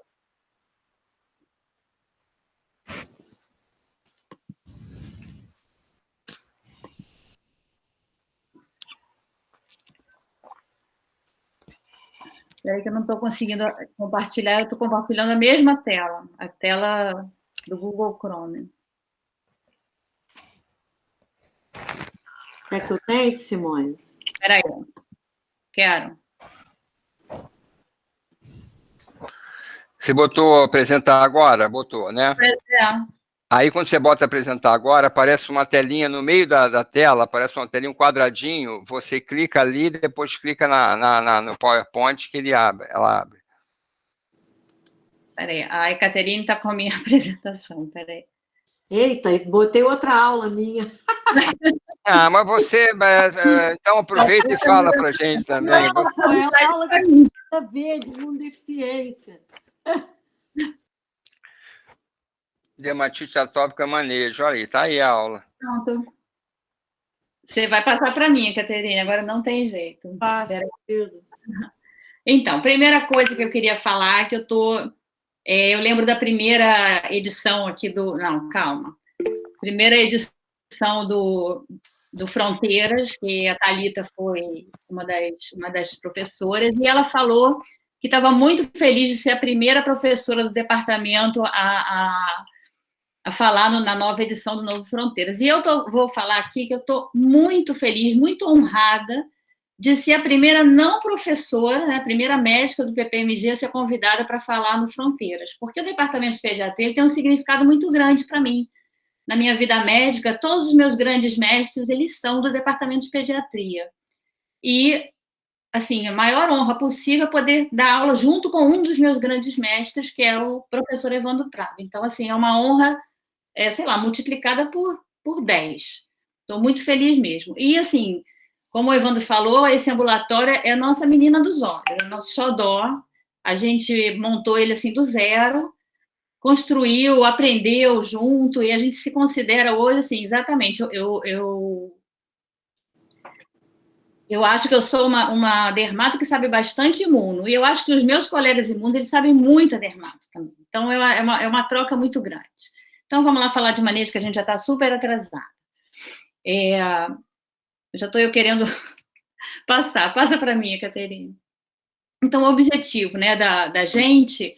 Espera aí que eu não estou conseguindo compartilhar, eu estou compartilhando a mesma tela, a tela do Google Chrome. Quer que eu tente, Simone? Espera aí. Quero. Você botou apresentar agora? Botou, né? Aí, quando você bota apresentar agora, aparece uma telinha no meio da tela, aparece uma telinha, um quadradinho, você clica ali, depois clica no PowerPoint que ela abre. Peraí, a Ekaterine está com a minha apresentação, peraí. Eita, botei outra aula minha. Mas você, então aproveita e fala para a gente também. Não, pô, é uma aula que tem a ver de imunodeficiência. Dermatite atópica manejo, olha aí, tá aí a aula. Pronto. Você vai passar para mim, Ekaterine, agora não tem jeito. Passa. Então, primeira coisa que eu queria falar, que eu lembro da primeira edição aqui não, calma. Primeira edição do Fronteiras, que a Thalita foi uma das professoras, e ela falou que estava muito feliz de ser a primeira professora do departamento a falar na nova edição do Novo Fronteiras. E eu vou falar aqui que eu estou muito feliz, muito honrada de ser a primeira não professora, né, a primeira médica do PPMG a ser convidada para falar no Fronteiras, porque o departamento de pediatria ele tem um significado muito grande para mim. Na minha vida médica, todos os meus grandes mestres, eles são do departamento de pediatria. E, assim, a maior honra possível é poder dar aula junto com um dos meus grandes mestres, que é o professor Evandro Prado. Então, assim, é uma honra, multiplicada por 10. Estou muito feliz mesmo. E, assim, como o Evandro falou, esse ambulatório é a nossa menina dos olhos, é o nosso xodó. A gente montou ele, assim, do zero, construiu, aprendeu junto, e a gente se considera hoje, assim, exatamente, eu acho que eu sou uma dermato que sabe bastante imuno, e eu acho que os meus colegas imunos, eles sabem muito a dermato também. Então, é uma troca muito grande. Então, vamos lá falar de manejo, que a gente já está super atrasado. Já estou querendo passa para mim, Ekaterine. Então, o objetivo, né, da gente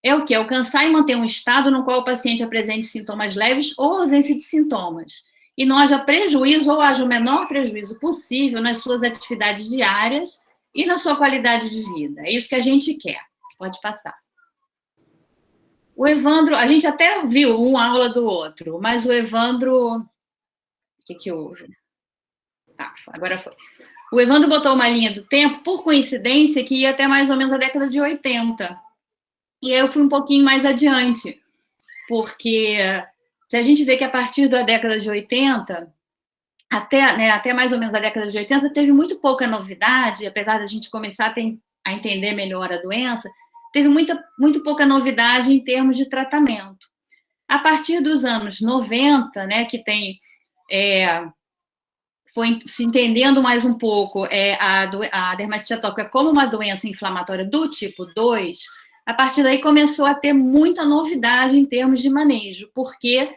é o quê? Alcançar e manter um estado no qual o paciente apresente sintomas leves ou ausência de sintomas, e não haja prejuízo ou haja o menor prejuízo possível nas suas atividades diárias e na sua qualidade de vida. É isso que a gente quer. Pode passar. O Evandro, a gente até viu uma aula do outro, mas o Evandro... O que houve? Agora foi. O Evandro botou uma linha do tempo, por coincidência, que ia até mais ou menos a década de 80. E aí eu fui um pouquinho mais adiante, porque se a gente vê que a partir da década de 80, até mais ou menos a década de 80, teve muito pouca novidade, apesar da gente começar a entender melhor a doença, teve muito pouca novidade em termos de tratamento. A partir dos anos 90, né, que foi se entendendo mais um pouco a dermatite atópica como uma doença inflamatória do tipo 2, a partir daí começou a ter muita novidade em termos de manejo, porque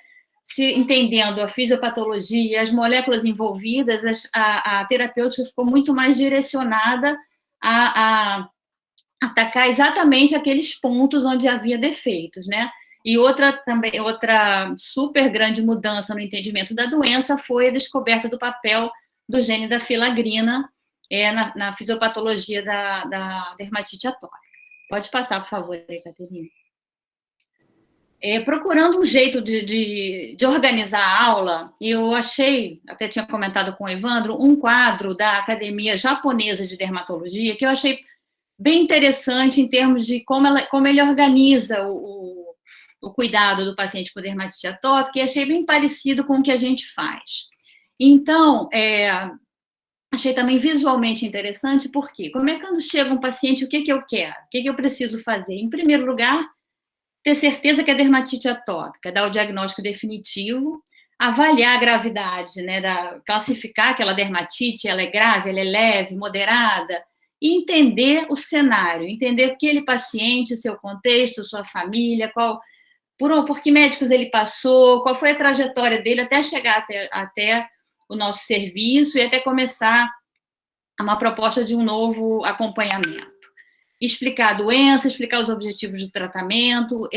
se entendendo a fisiopatologia, as moléculas envolvidas, a terapêutica ficou muito mais direcionada a atacar exatamente aqueles pontos onde havia defeitos, né? E outra super grande mudança no entendimento da doença foi a descoberta do papel do gene da filagrina na fisiopatologia da dermatite atópica. Pode passar, por favor, Caterina. Procurando um jeito de organizar a aula, eu achei, até tinha comentado com o Evandro, um quadro da Academia Japonesa de Dermatologia, que eu achei bem interessante em termos de como ele organiza o cuidado do paciente com dermatite atópica, e achei bem parecido com o que a gente faz. Então, achei também visualmente interessante, porque como é que quando chega um paciente, o que eu quero? O que eu preciso fazer? Em primeiro lugar, ter certeza que é dermatite atópica, dar o diagnóstico definitivo, avaliar a gravidade, né, classificar aquela dermatite, ela é grave, ela é leve, moderada, e entender o cenário, entender aquele paciente, seu contexto, sua família, por que médicos ele passou, qual foi a trajetória dele até chegar até o nosso serviço e até começar uma proposta de um novo acompanhamento. Explicar a doença, explicar os objetivos do tratamento,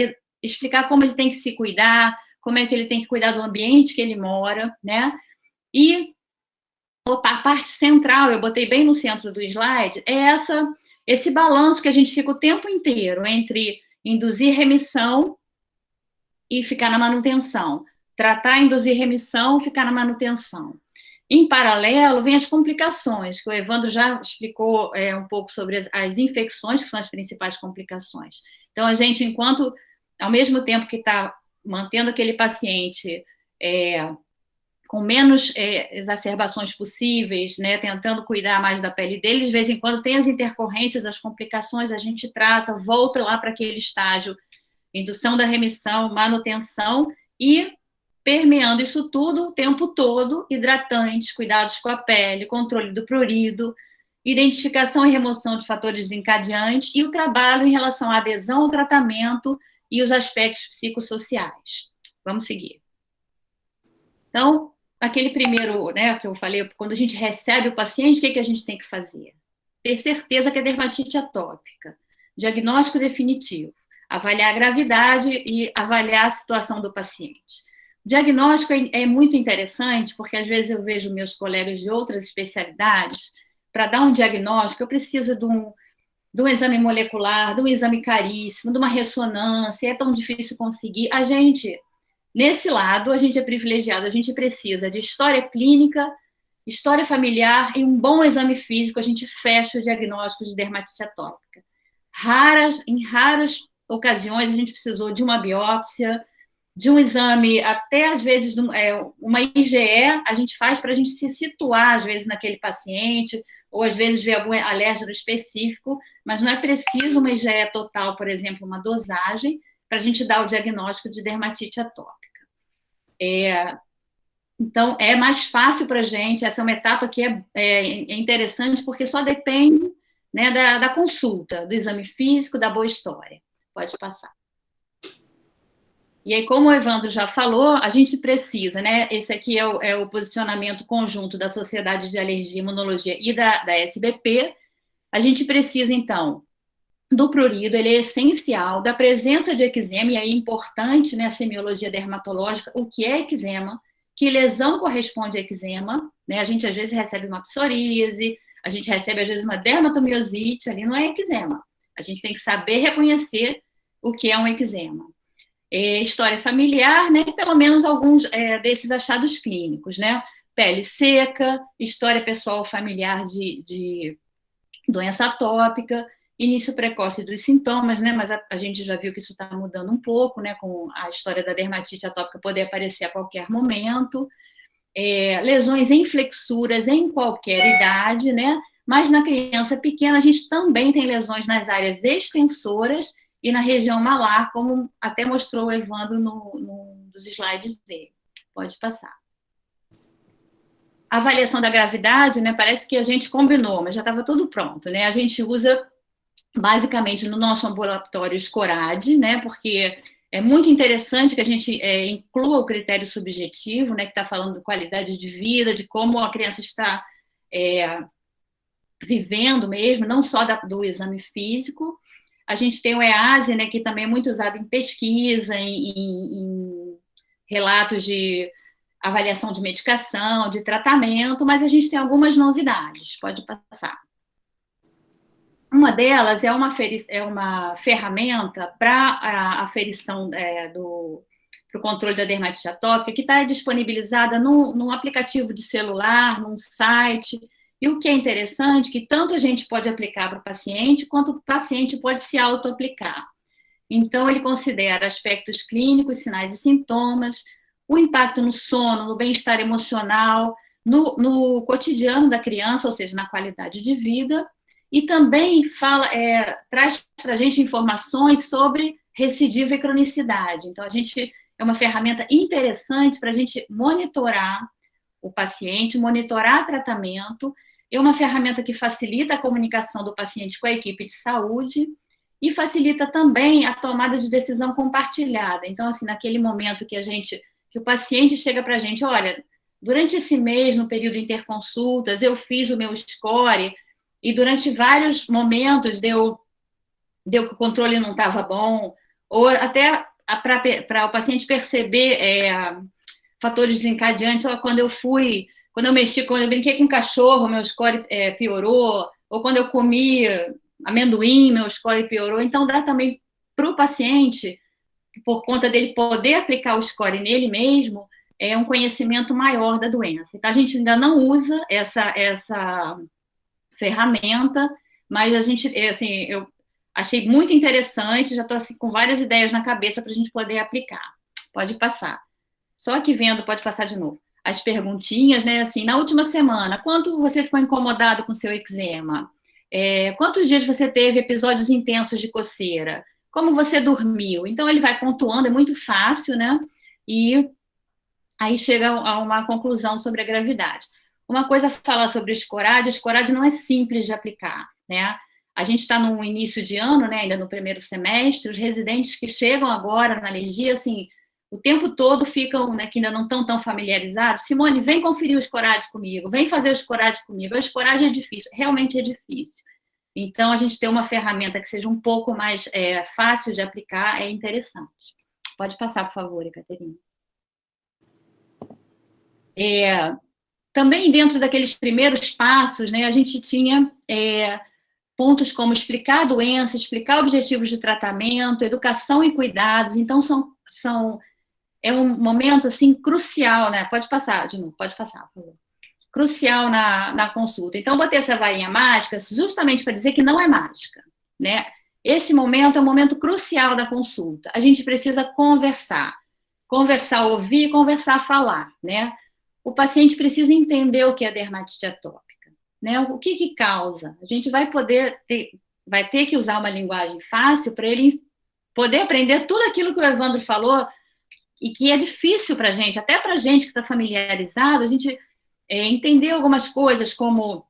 explicar como ele tem que se cuidar, como é que ele tem que cuidar do ambiente que ele mora, né? E a parte central, eu botei bem no centro do slide, é esse balanço que a gente fica o tempo inteiro entre induzir remissão e ficar na manutenção. Tratar, induzir remissão, ficar na manutenção. Em paralelo, vem as complicações, que o Evandro já explicou um pouco sobre as infecções, que são as principais complicações. Então, a gente, ao mesmo tempo que está mantendo aquele paciente com menos exacerbações possíveis, né, tentando cuidar mais da pele dele, de vez em quando tem as intercorrências, as complicações, a gente trata, volta lá para aquele estágio, indução da remissão, manutenção, e permeando isso tudo o tempo todo, hidratantes, cuidados com a pele, controle do prurido, identificação e remoção de fatores desencadeantes e o trabalho em relação à adesão ao tratamento e os aspectos psicossociais. Vamos seguir. Então, aquele primeiro, né, que eu falei, quando a gente recebe o paciente, o que a gente tem que fazer? Ter certeza que é dermatite atópica, diagnóstico definitivo, avaliar a gravidade e avaliar a situação do paciente. Diagnóstico é muito interessante, porque às vezes eu vejo meus colegas de outras especialidades, para dar um diagnóstico, eu preciso de um exame molecular, de um exame caríssimo, de uma ressonância, é tão difícil conseguir. Nesse lado, a gente é privilegiado, a gente precisa de história clínica, história familiar e um bom exame físico, a gente fecha o diagnóstico de dermatite atópica. Em raras ocasiões, a gente precisou de uma biópsia, de um exame, até às vezes uma IgE, a gente faz para a gente se situar, às vezes, naquele paciente, ou às vezes ver algum alérgeno específico, mas não é preciso uma IgE total, por exemplo, uma dosagem, para a gente dar o diagnóstico de dermatite atópica. Então, é mais fácil para a gente, essa é uma etapa que é interessante, porque só depende, né, da consulta, do exame físico, da boa história. Pode passar. E aí, como o Evandro já falou, a gente precisa, né? Esse aqui é o posicionamento conjunto da Sociedade de Alergia e Imunologia e da SBP. A gente precisa, então, do prurido, ele é essencial, da presença de eczema, e aí é importante, né, a semiologia dermatológica, o que é eczema, que lesão corresponde a eczema, né? A gente, às vezes, recebe uma psoríase, a gente recebe, às vezes, uma dermatomiosite, ali não é eczema. A gente tem que saber reconhecer o que é um eczema. História familiar, né, e pelo menos alguns desses achados clínicos, né? Pele seca, história pessoal familiar de doença atópica, início precoce dos sintomas, né? Mas a gente já viu que isso está mudando um pouco, né? Com a história da dermatite atópica poder aparecer a qualquer momento, lesões em flexuras em qualquer idade, né? Mas na criança pequena a gente também tem lesões nas áreas extensoras e na região malar, como até mostrou o Evandro num dos slides dele. Pode passar. A avaliação da gravidade, né, parece que a gente combinou, mas já estava tudo pronto, né? A gente usa, basicamente, no nosso ambulatório SCORAD, né, porque É muito interessante que a gente inclua o critério subjetivo, né, que está falando de qualidade de vida, de como a criança está vivendo mesmo, não só do exame físico. A gente tem o EASE, né, que também é muito usado em pesquisa, em relatos de avaliação de medicação, de tratamento, mas a gente tem algumas novidades. Pode passar. Uma delas é uma ferramenta para a aferição para o controle da dermatite atópica, que está disponibilizada num aplicativo de celular, num site. E o que é interessante, que tanto a gente pode aplicar para o paciente, quanto o paciente pode se auto-aplicar. Então, ele considera aspectos clínicos, sinais e sintomas, o impacto no sono, no bem-estar emocional, no cotidiano da criança, ou seja, na qualidade de vida, e também traz para a gente informações sobre recidiva e cronicidade. Então, é uma ferramenta interessante para a gente monitorar o paciente, monitorar tratamento. É uma ferramenta que facilita a comunicação do paciente com a equipe de saúde e facilita também a tomada de decisão compartilhada. Então, assim, naquele momento que o paciente chega para a gente, olha, durante esse mês, no período de interconsultas, eu fiz o meu score e durante vários momentos deu que o controle não estava bom, ou até para o paciente perceber fatores desencadeantes, quando eu brinquei com o cachorro, meu score piorou, ou quando eu comi amendoim, meu score piorou. Então, dá também para o paciente, por conta dele poder aplicar o score nele mesmo, um conhecimento maior da doença. Então, a gente ainda não usa essa ferramenta, mas eu achei muito interessante, já estou assim, com várias ideias na cabeça para a gente poder aplicar. Pode passar. Só que pode passar de novo. As perguntinhas, né? Assim, na última semana, quanto você ficou incomodado com seu eczema? Quantos dias você teve episódios intensos de coceira? Como você dormiu? Então, ele vai pontuando, é muito fácil, né? E aí chega a uma conclusão sobre a gravidade. Uma coisa a falar sobre o escorádio não é simples de aplicar, né? A gente está no início de ano, né, ainda no primeiro semestre, os residentes que chegam agora na alergia, assim, o tempo todo ficam, né, que ainda não estão tão familiarizados. Simone, vem conferir o escorádio comigo, vem fazer o escorádio comigo. O escorádio é difícil, realmente é difícil. Então, a gente ter uma ferramenta que seja um pouco mais fácil de aplicar é interessante. Pode passar, por favor, Ekaterina. Também dentro daqueles primeiros passos, né, a gente tinha pontos como explicar a doença, explicar objetivos de tratamento, educação e cuidados. Então, é um momento assim crucial, né? Pode passar, de novo, pode passar, por favor. Crucial na consulta. Então, eu botei essa varinha mágica justamente para dizer que não é mágica, né? Esse momento é um momento crucial da consulta. A gente precisa conversar, ouvir, conversar, falar, né? O paciente precisa entender o que é dermatite atópica, né? O que causa? A gente vai ter que usar uma linguagem fácil para ele poder aprender tudo aquilo que o Evandro falou e que é difícil para a gente, até para a gente que está familiarizado, a gente entender algumas coisas como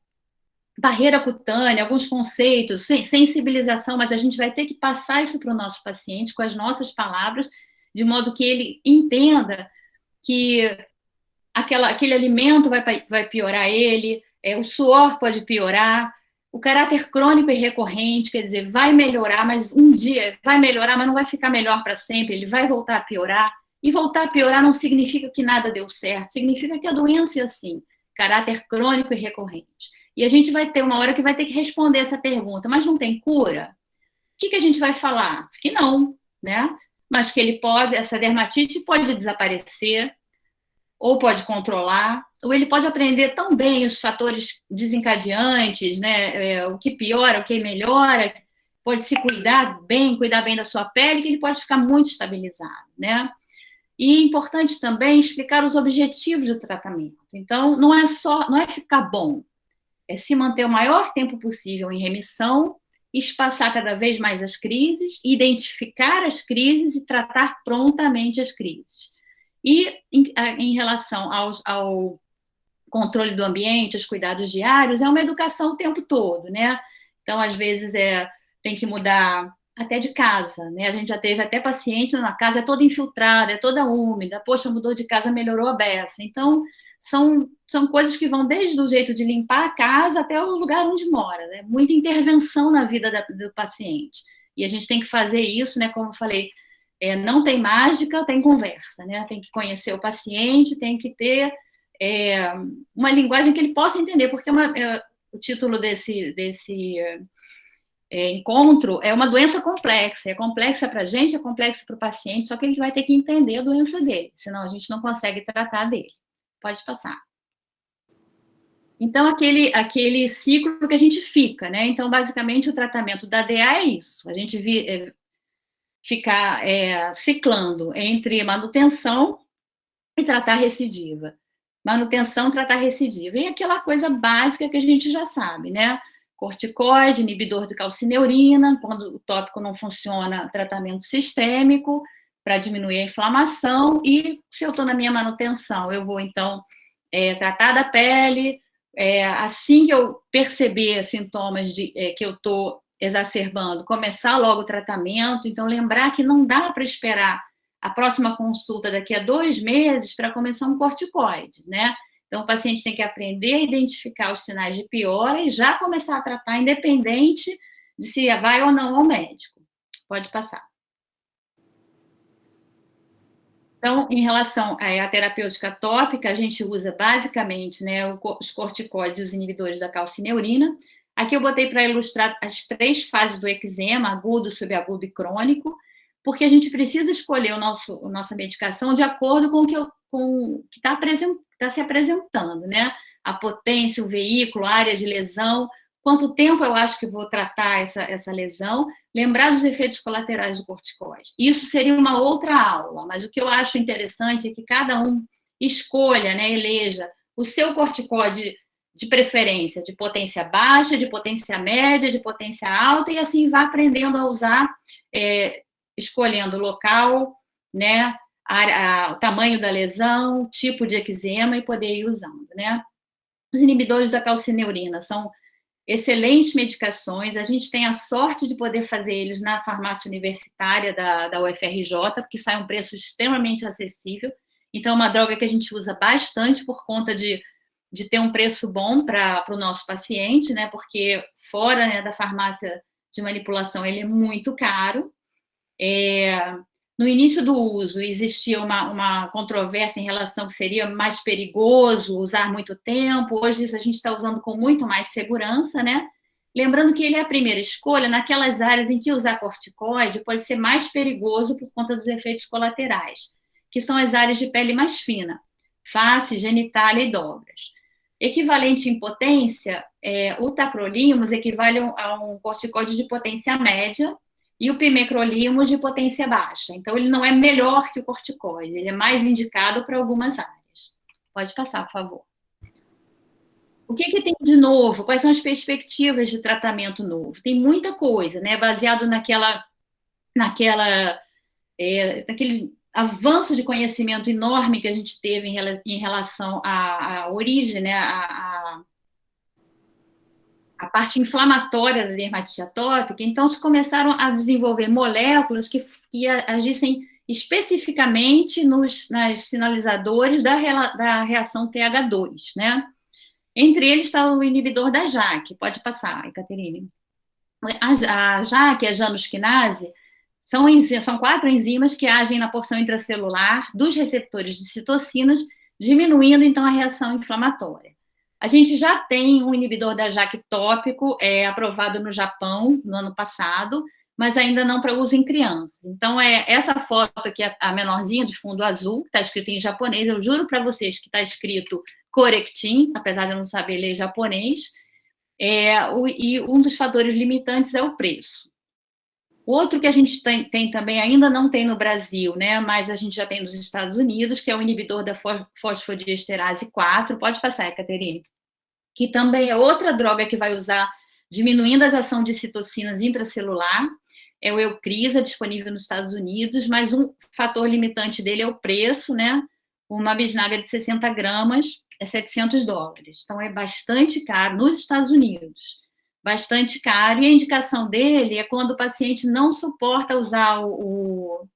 barreira cutânea, alguns conceitos, sensibilização, mas a gente vai ter que passar isso para o nosso paciente com as nossas palavras, de modo que ele entenda que aquele alimento vai piorar ele, o suor pode piorar, o caráter crônico e recorrente, quer dizer, vai melhorar, mas um dia vai melhorar, mas não vai ficar melhor para sempre, ele vai voltar a piorar. E voltar a piorar não significa que nada deu certo, significa que a doença é assim, caráter crônico e recorrente. E a gente vai ter uma hora que vai ter que responder essa pergunta, mas não tem cura? O que a gente vai falar? Que não, né? Mas que essa dermatite pode desaparecer, ou pode controlar, ou ele pode aprender tão bem os fatores desencadeantes, né? O que piora, o que melhora, pode se cuidar bem da sua pele, que ele pode ficar muito estabilizado, né? E é importante também explicar os objetivos do tratamento. Então, não é ficar bom, é se manter o maior tempo possível em remissão, espaçar cada vez mais as crises, identificar as crises e tratar prontamente as crises. E em relação ao controle do ambiente, os cuidados diários, é uma educação o tempo todo, né? Então, às vezes, tem que mudar até de casa, né? A gente já teve até paciente na casa, é toda infiltrada, é toda úmida, poxa, mudou de casa, melhorou a beça. Então, são coisas que vão desde o jeito de limpar a casa até o lugar onde mora, né? Muita intervenção na vida do paciente. E a gente tem que fazer isso, né? Como eu falei, não tem mágica, tem conversa, né? Tem que conhecer o paciente, tem que ter uma linguagem que ele possa entender, porque o título desse encontro é uma doença complexa. É complexa para a gente, é complexa para o paciente, só que ele vai ter que entender a doença dele, senão a gente não consegue tratar dele. Pode passar. Então, aquele ciclo que a gente fica, né? Então, basicamente, o tratamento da DA é isso. A gente ficar ciclando entre manutenção e tratar recidiva. Manutenção, tratar recidiva. E aquela coisa básica que a gente já sabe, né? Corticoide, inibidor de calcineurina, quando o tópico não funciona, tratamento sistêmico, para diminuir a inflamação. E se eu estou na minha manutenção, eu vou, então, tratar da pele. Assim que eu perceber sintomas que eu estou exacerbando, começar logo o tratamento. Então, lembrar que não dá para esperar a próxima consulta daqui a 2 meses para começar um corticoide, né? Então, o paciente tem que aprender a identificar os sinais de piora e já começar a tratar, independente de se vai ou não ao médico. Pode passar. Então, em relação à terapêutica tópica, a gente usa basicamente, né, os corticoides e os inibidores da calcineurina. Aqui eu botei para ilustrar as 3 fases do eczema, agudo, subagudo e crônico, porque a gente precisa escolher a nossa medicação de acordo com o que está se apresentando, né? A potência, o veículo, a área de lesão, quanto tempo eu acho que vou tratar essa lesão, lembrar dos efeitos colaterais do corticoide. Isso seria uma outra aula, mas o que eu acho interessante é que cada um escolha, né, eleja o seu corticoide de preferência, de potência baixa, de potência média, de potência alta, e assim vá aprendendo a usar, escolhendo o local, né, o tamanho da lesão, tipo de eczema, e poder ir usando, né. Os inibidores da calcineurina são excelentes medicações, a gente tem a sorte de poder fazer eles na farmácia universitária da UFRJ, porque sai um preço extremamente acessível, então é uma droga que a gente usa bastante por conta de ter um preço bom para o nosso paciente, né, porque fora, né, da farmácia de manipulação ele é muito caro. No início do uso, existia uma controvérsia em relação que seria mais perigoso usar muito tempo. Hoje, isso a gente está usando com muito mais segurança, né? Lembrando que ele é a primeira escolha naquelas áreas em que usar corticoide pode ser mais perigoso por conta dos efeitos colaterais, que são as áreas de pele mais fina, face, genitália e dobras. Equivalente em potência, o tacrolimus equivale a um corticoide de potência média, e o pimecrolimus de potência baixa. Então, ele não é melhor que o corticoide, ele é mais indicado para algumas áreas. Pode passar, por favor. O que tem de novo? Quais são as perspectivas de tratamento novo? Tem muita coisa, né? Baseado naquele avanço de conhecimento enorme que a gente teve em relação à origem, né? A parte inflamatória da dermatite atópica, então se começaram a desenvolver moléculas que agissem especificamente nos sinalizadores da reação TH2, né? Entre eles está o inibidor da JAK. Pode passar, Ekaterine. A JAK e a janusquinase são 4 enzimas que agem na porção intracelular dos receptores de citocinas, diminuindo, então, a reação inflamatória. A gente já tem um inibidor da JAK tópico, aprovado no Japão no ano passado, mas ainda não para uso em crianças. Então, essa foto aqui, a menorzinha de fundo azul, que está escrito em japonês, eu juro para vocês que está escrito Corectin, apesar de eu não saber ler japonês, e um dos fatores limitantes é o preço. Outro que a gente tem também, ainda não tem no Brasil, né, mas a gente já tem nos Estados Unidos, que é o inibidor da fosfodiesterase 4, pode passar, Ekaterine, que também é outra droga que vai usar, diminuindo a ação de citocinas intracelular, é o Eucrisa, disponível nos Estados Unidos, mas um fator limitante dele é o preço, né, uma bisnaga de 60 gramas é $700, então é bastante caro nos Estados Unidos. bastante caro, e a indicação dele é quando o paciente não suporta usar o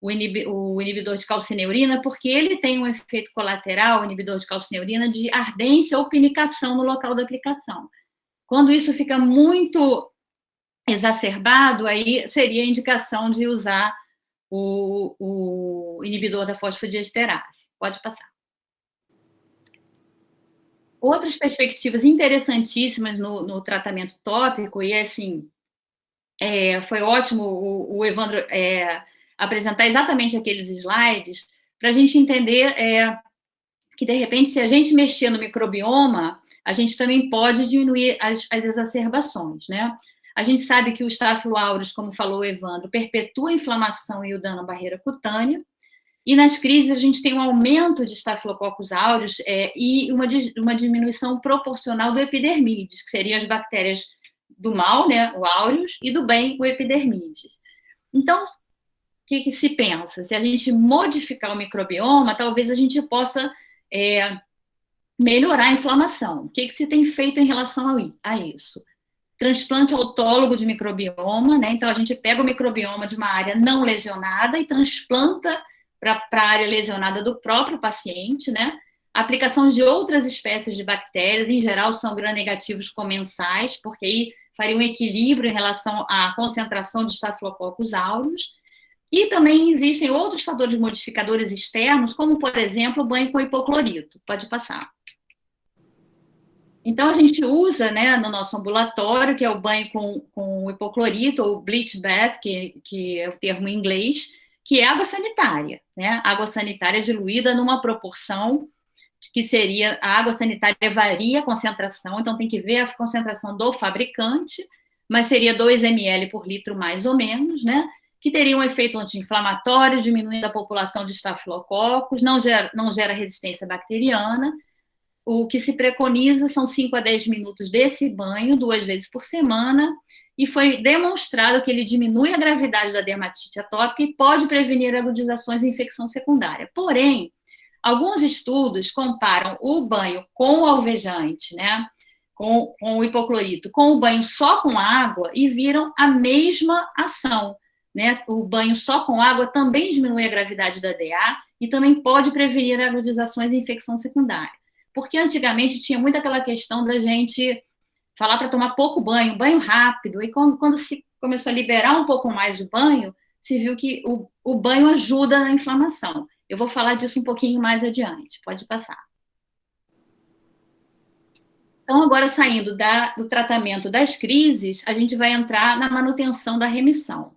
inibidor de calcineurina, porque ele tem um efeito colateral, o inibidor de calcineurina, de ardência ou pinicação no local da aplicação. Quando isso fica muito exacerbado, aí seria a indicação de usar o inibidor da fosfodiesterase. Pode passar. Outras perspectivas interessantíssimas no tratamento tópico, e assim, foi ótimo o Evandro apresentar exatamente aqueles slides, para a gente entender que, de repente, se a gente mexer no microbioma, a gente também pode diminuir as exacerbações, né? A gente sabe que o Staphylo aureus, como falou o Evandro, perpetua a inflamação e o dano à barreira cutânea, e nas crises a gente tem um aumento de Staphylococcus aureus e uma diminuição proporcional do epidermides, que seriam as bactérias do mal, né, o aureus, e do bem, o epidermides. Então, o que se pensa? Se a gente modificar o microbioma, talvez a gente possa melhorar a inflamação. O que se tem feito em relação a isso? Transplante autólogo de microbioma, né? Então, a gente pega o microbioma de uma área não lesionada e transplanta para a área lesionada do próprio paciente, né? A aplicação de outras espécies de bactérias, em geral, são gram-negativos comensais, porque aí faria um equilíbrio em relação à concentração de Staphylococcus aureus. E também existem outros fatores modificadores externos, como, por exemplo, o banho com hipoclorito. Pode passar. Então, a gente usa, né, no nosso ambulatório, que é o banho com hipoclorito, ou bleach bath, que é o termo em inglês, que é água sanitária, né? Água sanitária diluída numa proporção que seria... A água sanitária varia a concentração, então tem que ver a concentração do fabricante, mas seria 2 ml por litro, mais ou menos, né? Que teria um efeito anti-inflamatório, diminuindo a população de estafilococos, não gera resistência bacteriana. O que se preconiza são 5 a 10 minutos desse banho, 2 vezes por semana, e foi demonstrado que ele diminui a gravidade da dermatite atópica e pode prevenir agudizações e infecção secundária. Porém, alguns estudos comparam o banho com o alvejante, né, com o hipoclorito, com o banho só com água e viram a mesma ação, né? O banho só com água também diminui a gravidade da DA e também pode prevenir agudizações e infecção secundária. Porque antigamente tinha muito aquela questão da gente falar para tomar pouco banho, banho rápido, e quando se começou a liberar um pouco mais o banho, se viu que o banho ajuda na inflamação. Eu vou falar disso um pouquinho mais adiante, pode passar. Então, agora saindo do tratamento das crises, a gente vai entrar na manutenção da remissão.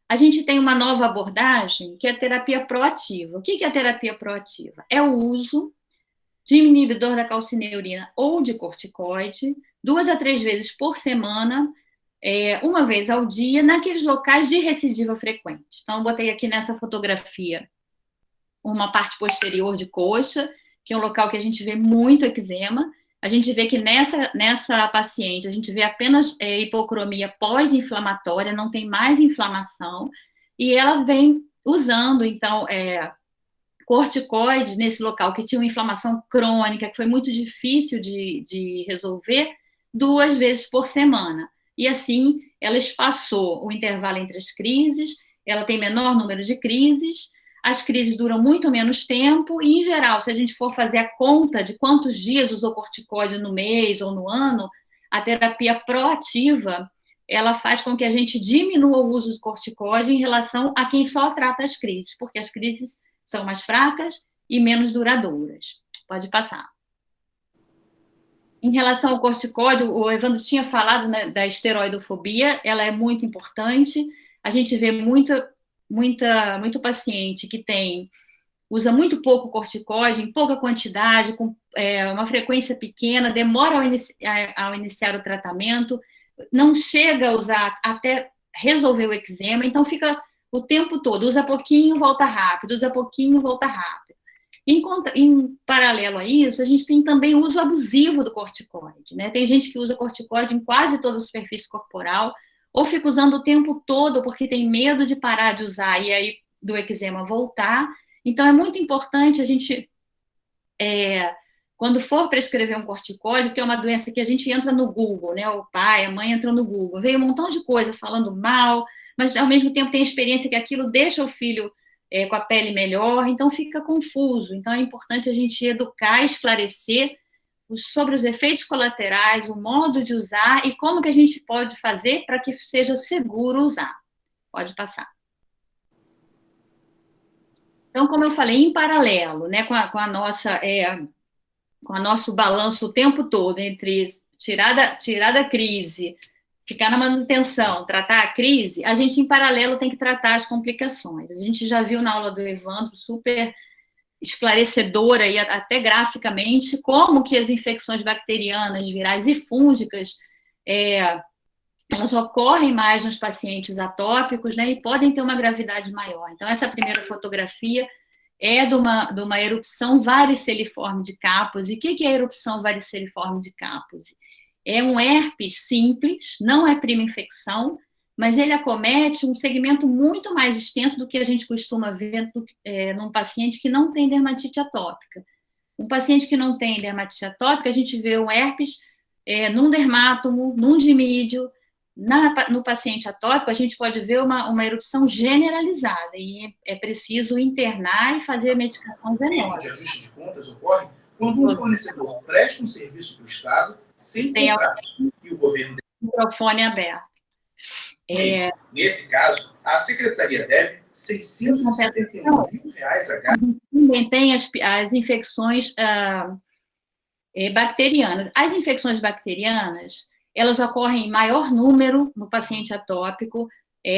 A gente tem uma nova abordagem, que é a terapia proativa. O que é a terapia proativa? É o uso de inibidor da calcineurina ou de corticoide, 2 a 3 vezes por semana, uma vez ao dia, naqueles locais de recidiva frequente. Então, eu botei aqui nessa fotografia uma parte posterior de coxa, que é um local que a gente vê muito eczema. A gente vê que nessa paciente, a gente vê apenas hipocromia pós-inflamatória, não tem mais inflamação, e ela vem usando, então, corticoide nesse local que tinha uma inflamação crônica, que foi muito difícil de resolver, 2 vezes por semana. E assim, ela espaçou o intervalo entre as crises, ela tem menor número de crises, as crises duram muito menos tempo, e, em geral, se a gente for fazer a conta de quantos dias usou corticoide no mês ou no ano, a terapia proativa, ela faz com que a gente diminua o uso de corticoide em relação a quem só trata as crises, porque as crises são mais fracas e menos duradouras. Pode passar. Em relação ao corticóide, o Evandro tinha falado, né, da esteroidofobia, ela é muito importante. A gente vê muito paciente que usa muito pouco corticóide, em pouca quantidade, com uma frequência pequena, demora ao iniciar o tratamento, não chega a usar até resolver o eczema, então fica o tempo todo, usa pouquinho, volta rápido, usa pouquinho, volta rápido. Em paralelo a isso, a gente tem também o uso abusivo do corticoide, né? Tem gente que usa corticoide em quase toda a superfície corporal, ou fica usando o tempo todo porque tem medo de parar de usar e aí do eczema voltar. Então, é muito importante a gente quando for prescrever um corticóide, que é uma doença que a gente entra no Google, né? O pai, a mãe entram no Google, veio um montão de coisa falando mal, mas ao mesmo tempo tem a experiência que aquilo deixa o filho com a pele melhor, então fica confuso. Então é importante a gente educar, esclarecer sobre os efeitos colaterais, o modo de usar e como que a gente pode fazer para que seja seguro usar. Pode passar. Então, como eu falei, em paralelo, né, com a nossa, com o nosso balanço o tempo todo entre tirar da crise, ficar na manutenção, tratar a crise, a gente, em paralelo, tem que tratar as complicações. A gente já viu na aula do Evandro, super esclarecedora e até graficamente, como que as infecções bacterianas, virais e fúngicas, elas ocorrem mais nos pacientes atópicos, né, e podem ter uma gravidade maior. Então, essa primeira fotografia é de uma erupção variceliforme de Kaposi. O que é a erupção variceliforme de Kaposi? É um herpes simples, não é prima infecção, mas ele acomete um segmento muito mais extenso do que a gente costuma ver num paciente que não tem dermatite atópica. Um paciente que não tem dermatite atópica, a gente vê um herpes num dermátomo, num dimídio. No paciente atópico, a gente pode ver uma erupção generalizada e é preciso internar e fazer a medicação venosa. O de ajuste de contas ocorre quando um fornecedor presta um serviço para o Estado sem contrato e o governo... Microfone aberto. Nesse caso, a Secretaria deve R$ 671 mil a também tem as infecções bacterianas. As infecções bacterianas, elas ocorrem em maior número no paciente atópico,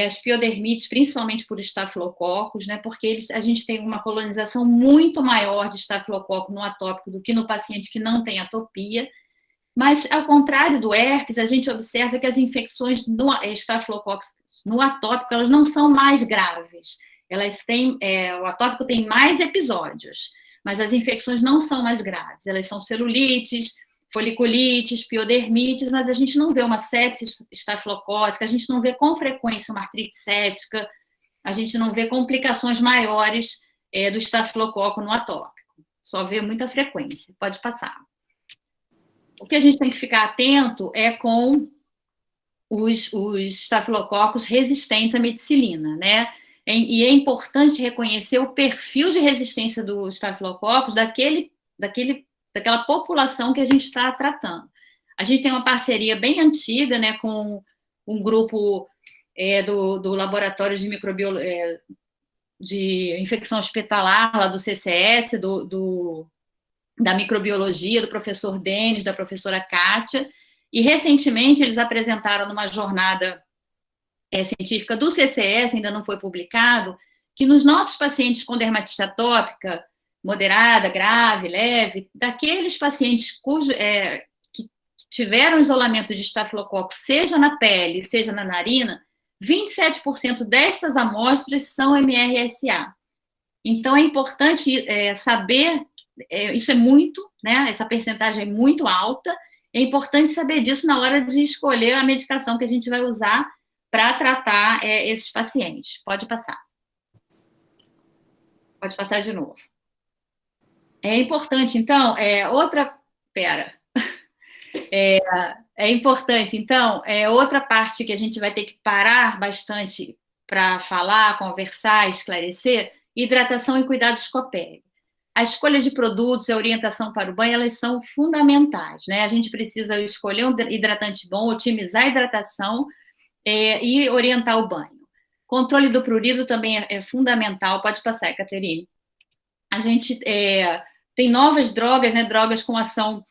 as piodermites, principalmente por estafilococos, né, porque a gente tem uma colonização muito maior de estafilococo no atópico do que no paciente que não tem atopia. Mas, ao contrário do herpes, a gente observa que as infecções no estafilococos no atópico, elas não são mais graves. Elas têm, o atópico tem mais episódios, mas as infecções não são mais graves. Elas são celulites, foliculites, piodermites, mas a gente não vê uma sepse estafilocócica, a gente não vê com frequência uma artrite séptica, a gente não vê complicações maiores do estafilococo no atópico. Só vê muita frequência. Pode passar. O que a gente tem que ficar atento é com os estafilococos resistentes à meticilina, né? E é importante reconhecer o perfil de resistência do estafilococos daquela população que a gente está tratando. A gente tem uma parceria bem antiga, né, com um grupo do laboratório de microbiologia, de infecção hospitalar, lá do CCS, da microbiologia, do professor Denis, da professora Kátia, e recentemente eles apresentaram numa jornada científica do CCS, ainda não foi publicado, que nos nossos pacientes com dermatite atópica, moderada, grave, leve, daqueles pacientes que tiveram isolamento de estafilococcus, seja na pele, seja na narina, 27% dessas amostras são MRSA. Então, é importante saber, isso é muito, né? Essa percentagem é muito alta, é importante saber disso na hora de escolher a medicação que a gente vai usar para tratar esses pacientes. Pode passar. Pode passar de novo. É importante, então, é importante, então, outra parte que a gente vai ter que parar bastante para falar, conversar, esclarecer, hidratação e cuidados com a pele. A escolha de produtos e a orientação para o banho, elas são fundamentais, né? A gente precisa escolher um hidratante bom, otimizar a hidratação e orientar o banho. Controle do prurido também é fundamental. Pode passar, Caterine. A gente tem novas drogas, né? Drogas com ação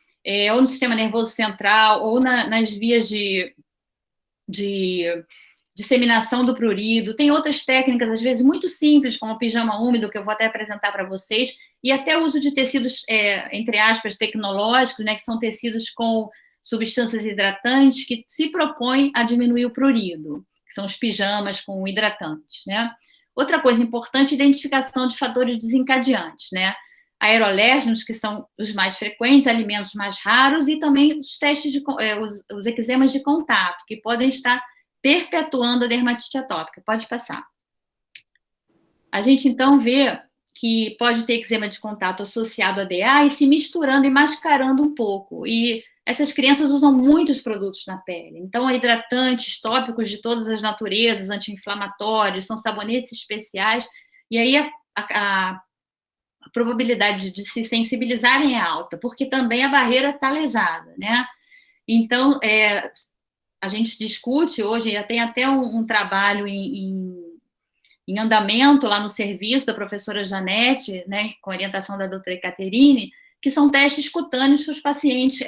ou no sistema nervoso central ou nas vias de disseminação do prurido. Tem outras técnicas, às vezes, muito simples, como o pijama úmido, que eu vou até apresentar para vocês, e até o uso de tecidos, entre aspas, tecnológicos, né, que são tecidos com substâncias hidratantes que se propõem a diminuir o prurido, que são os pijamas com hidratantes, né? Outra coisa importante, identificação de fatores desencadeantes, né? Aerolérgenos, que são os mais frequentes, alimentos mais raros, e também os testes os eczemas de contato, que podem estar perpetuando a dermatite atópica. Pode passar. A gente, então, vê que pode ter eczema de contato associado a DA e se misturando e mascarando um pouco. E essas crianças usam muitos produtos na pele. Então, hidratantes, tópicos de todas as naturezas, anti-inflamatórios, são sabonetes especiais. E aí a probabilidade de se sensibilizarem é alta, porque também a barreira está lesada, né? Então, a gente discute hoje, tem até um trabalho em andamento lá no serviço da professora Janete, né, com orientação da doutora Caterine, que são testes cutâneos para os pacientes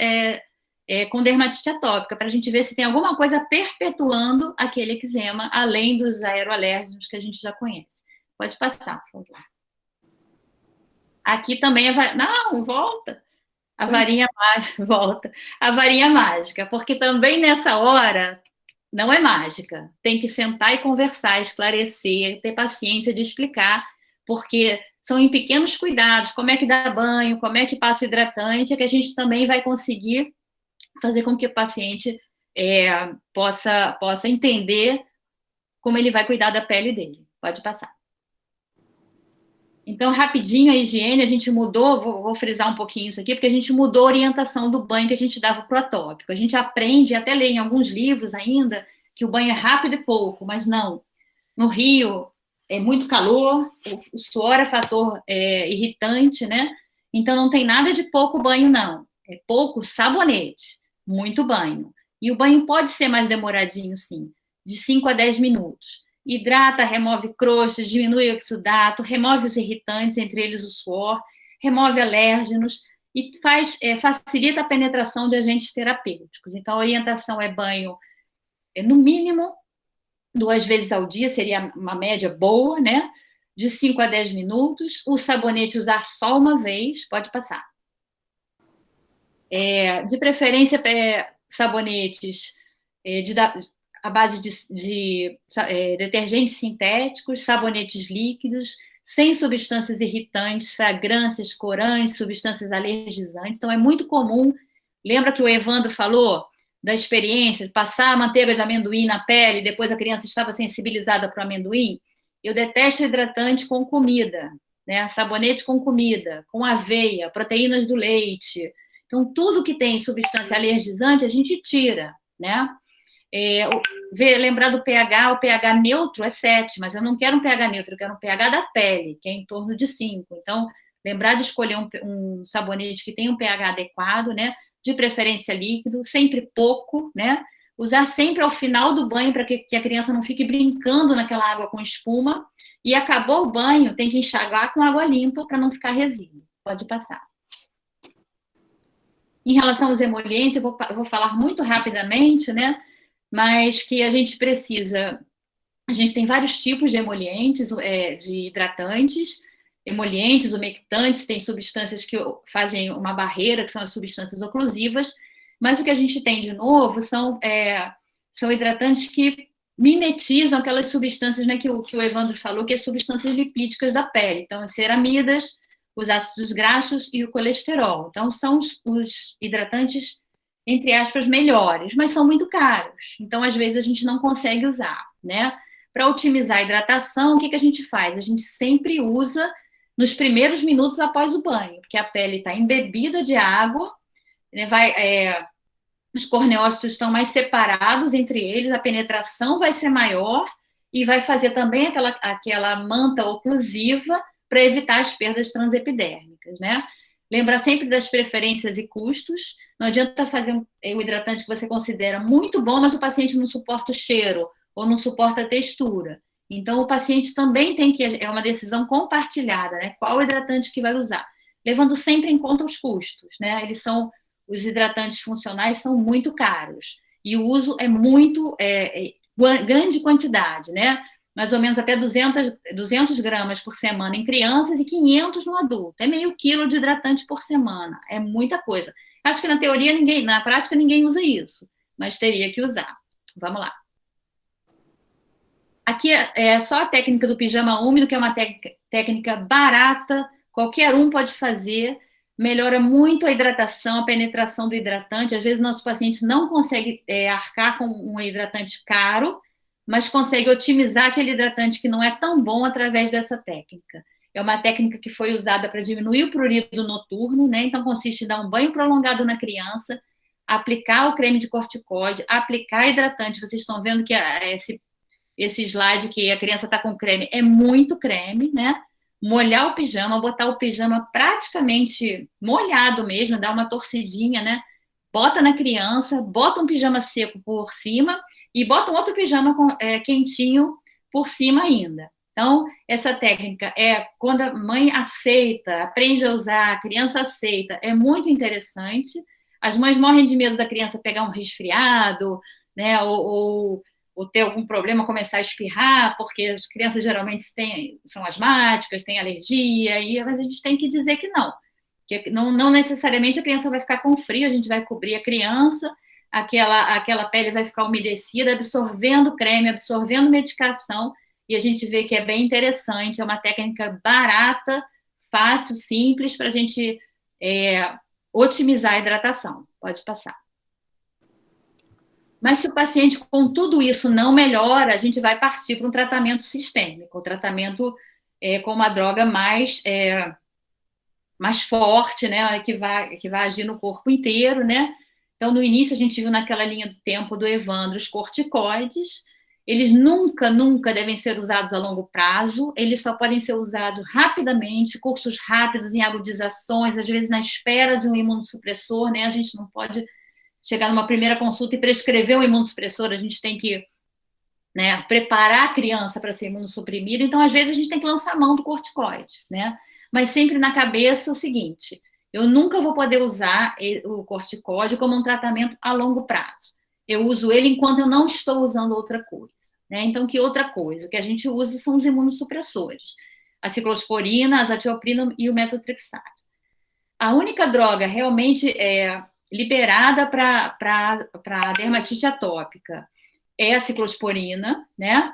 com dermatite atópica, para a gente ver se tem alguma coisa perpetuando aquele eczema, além dos aeroalérgenos que a gente já conhece. Pode passar, por favor. Aqui também não, volta. A varinha mágica, volta. A varinha mágica, porque também nessa hora não é mágica. Tem que sentar e conversar, esclarecer, ter paciência de explicar, porque são em pequenos cuidados, como é que dá banho, como é que passa o hidratante, que a gente também vai conseguir fazer com que o paciente possa entender como ele vai cuidar da pele dele. Pode passar. Então, rapidinho, a higiene, a gente mudou, vou frisar um pouquinho isso aqui, porque a gente mudou a orientação do banho que a gente dava para o atópico. A gente aprende, até lê em alguns livros ainda, que o banho é rápido e pouco, mas não. No Rio, é muito calor, o suor é fator irritante, né? Então, não tem nada de pouco banho, não. É pouco sabonete, muito banho. E o banho pode ser mais demoradinho, sim, de 5 a 10 minutos. Hidrata, remove crostas, diminui o exudato, remove os irritantes, entre eles o suor, remove alérgenos e facilita a penetração de agentes terapêuticos. Então, a orientação é banho, no mínimo, 2 vezes ao dia, seria uma média boa, né? De 5 a 10 minutos. O sabonete usar só uma vez, pode passar. De preferência, sabonetes à base de detergentes sintéticos, sabonetes líquidos, sem substâncias irritantes, fragrâncias, corantes, substâncias alergizantes. Então, é muito comum. Lembra que o Evandro falou da experiência de passar a manteiga de amendoim na pele e depois a criança estava sensibilizada para o amendoim? Eu detesto hidratante com comida, né? Sabonete com comida, com aveia, proteínas do leite. Então, tudo que tem substância alergizante, a gente tira, né? Lembrar do pH, o pH neutro é 7, mas eu não quero um pH neutro, eu quero um pH da pele, que é em torno de 5. Então, lembrar de escolher um sabonete que tenha um pH adequado, né? De preferência líquido, sempre pouco, né? Usar sempre ao final do banho para que a criança não fique brincando naquela água com espuma. E acabou o banho, tem que enxaguar com água limpa para não ficar resíduo. Pode passar. Em relação aos emolientes, eu vou falar muito rapidamente, né? Mas que a gente tem vários tipos de emolientes, de hidratantes, emolientes, umectantes, tem substâncias que fazem uma barreira, que são as substâncias oclusivas, mas o que a gente tem de novo são hidratantes que mimetizam aquelas substâncias, né, que o Evandro falou, que é substâncias lipídicas da pele. Então, as ceramidas, os ácidos graxos e o colesterol. Então, são os hidratantes, entre aspas, melhores, mas são muito caros. Então, às vezes, a gente não consegue usar, né? Para otimizar a hidratação, o que a gente faz? A gente sempre usa nos primeiros minutos após o banho, porque a pele está embebida de água, né? Os corneócitos estão mais separados entre eles, a penetração vai ser maior e vai fazer também aquela manta oclusiva para evitar as perdas transepidérmicas, né? Lembrar sempre das preferências e custos. Não adianta fazer um hidratante que você considera muito bom, mas o paciente não suporta o cheiro ou não suporta a textura. Então, o paciente também tem que... É uma decisão compartilhada, né? Qual hidratante que vai usar? Levando sempre em conta os custos, né? Os hidratantes funcionais são muito caros. E o uso é muito... grande quantidade, né? Mais ou menos até 200 gramas por semana em crianças e 500 no adulto. É meio quilo de hidratante por semana. É muita coisa. Acho que na teoria na prática ninguém usa isso, mas teria que usar. Vamos lá. Aqui é só a técnica do pijama úmido, que é uma técnica barata, qualquer um pode fazer, melhora muito a hidratação, a penetração do hidratante. Às vezes nosso paciente não consegue arcar com um hidratante caro, mas consegue otimizar aquele hidratante que não é tão bom através dessa técnica. É uma técnica que foi usada para diminuir o prurido noturno, né? Então, consiste em dar um banho prolongado na criança, aplicar o creme de corticóide, aplicar hidratante. Vocês estão vendo que esse slide que a criança está com creme é muito creme, né? Molhar o pijama, botar o pijama praticamente molhado mesmo, dar uma torcidinha, né? Bota na criança, bota um pijama seco por cima e bota um outro pijama quentinho por cima ainda. Então, essa técnica é quando a mãe aceita, aprende a usar, a criança aceita, é muito interessante. As mães morrem de medo da criança pegar um resfriado, né, ou ter algum problema, começar a espirrar, porque as crianças geralmente são asmáticas, têm alergia, mas a gente tem que dizer que não necessariamente a criança vai ficar com frio, a gente vai cobrir a criança, aquela pele vai ficar umedecida, absorvendo creme, absorvendo medicação, e a gente vê que é bem interessante, é uma técnica barata, fácil, simples, para a gente otimizar a hidratação. Pode passar. Mas se o paciente com tudo isso não melhora, a gente vai partir para um tratamento sistêmico, um tratamento com uma droga mais forte, né, que vai agir no corpo inteiro, né? Então, no início, a gente viu naquela linha do tempo do Evandro os corticoides. Eles nunca devem ser usados a longo prazo, eles só podem ser usados rapidamente, cursos rápidos em agudizações, às vezes na espera de um imunossupressor, né? A gente não pode chegar numa primeira consulta e prescrever um imunossupressor, a gente tem que, né, preparar a criança para ser imunossuprimida, então, às vezes, a gente tem que lançar a mão do corticoide, né? Mas sempre na cabeça o seguinte, eu nunca vou poder usar o corticóide como um tratamento a longo prazo. Eu uso ele enquanto eu não estou usando outra coisa, né? Então, que outra coisa? O que a gente usa são os imunossupressores. A ciclosporina, a azatioprina e o metotrexato. A única droga realmente liberada para dermatite atópica é a ciclosporina, né?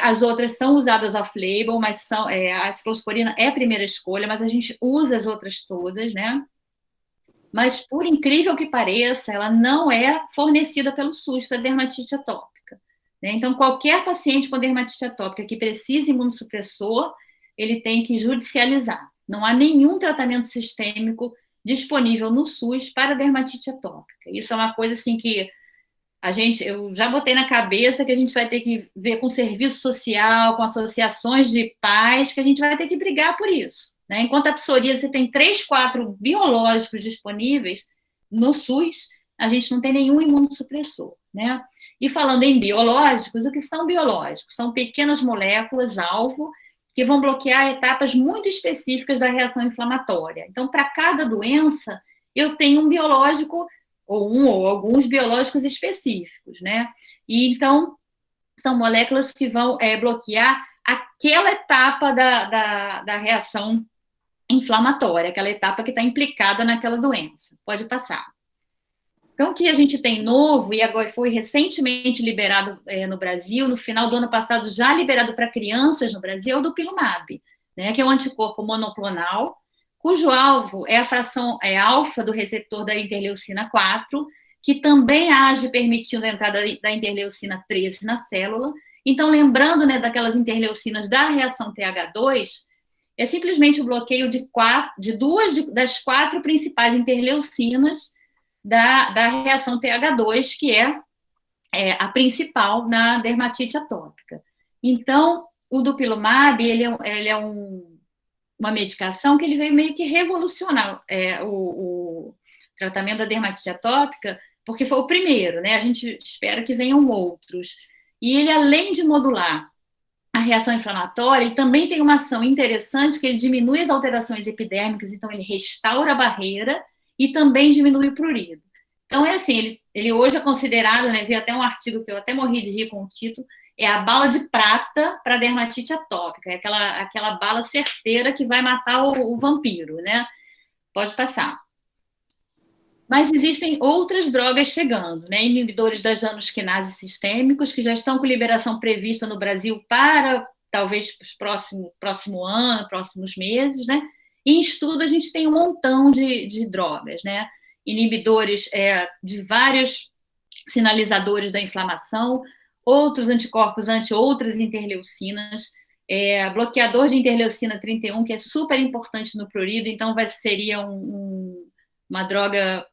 As outras são usadas off-label, mas a ciclosporina é a primeira escolha, mas a gente usa as outras todas, né? Mas, por incrível que pareça, ela não é fornecida pelo SUS para dermatite atópica, né? Então, qualquer paciente com dermatite atópica que precise de imunossupressor, ele tem que judicializar. Não há nenhum tratamento sistêmico disponível no SUS para dermatite atópica. Isso é uma coisa assim que eu já botei na cabeça que a gente vai ter que ver com o serviço social, com associações de pais, que a gente vai ter que brigar por isso, né? Enquanto a psoríase você tem 3, 4 biológicos disponíveis no SUS, a gente não tem nenhum imunossupressor, né? E falando em biológicos, o que são biológicos? São pequenas moléculas-alvo que vão bloquear etapas muito específicas da reação inflamatória. Então, para cada doença, eu tenho um biológico ou alguns biológicos específicos, né? E, então, são moléculas que vão bloquear aquela etapa da reação inflamatória, aquela etapa que está implicada naquela doença. Pode passar. Então, o que a gente tem novo, e agora foi recentemente liberado no Brasil, no final do ano passado, já liberado para crianças no Brasil, é o dupilumab, né? Que é um anticorpo monoclonal, cujo alvo é a fração alfa do receptor da interleucina 4, que também age permitindo a entrada da interleucina 13 na célula. Então, lembrando, né, daquelas interleucinas da reação TH2, é simplesmente o bloqueio de duas das 4 principais interleucinas da reação TH2, que é a principal na dermatite atópica. Então, o dupilumab, ele é uma medicação que ele veio meio que revolucionar o tratamento da dermatite atópica, porque foi o primeiro, né? A gente espera que venham outros. E ele, além de modular a reação inflamatória, ele também tem uma ação interessante, que ele diminui as alterações epidérmicas, então ele restaura a barreira e também diminui o prurido. Então, é assim, ele hoje é considerado, né? Vi até um artigo que eu até morri de rir com o título, é a bala de prata para dermatite atópica, é aquela bala certeira que vai matar o vampiro, né? Pode passar. Mas existem outras drogas chegando, né? Inibidores das janusquinase sistêmicos, que já estão com liberação prevista no Brasil para, talvez, próximo ano, próximos meses, né? E em estudo a gente tem um montão de drogas, né? Inibidores de vários sinalizadores da inflamação, outros anticorpos anti outras interleucinas, bloqueador de interleucina 31, que é super importante no prurido, então seria uma droga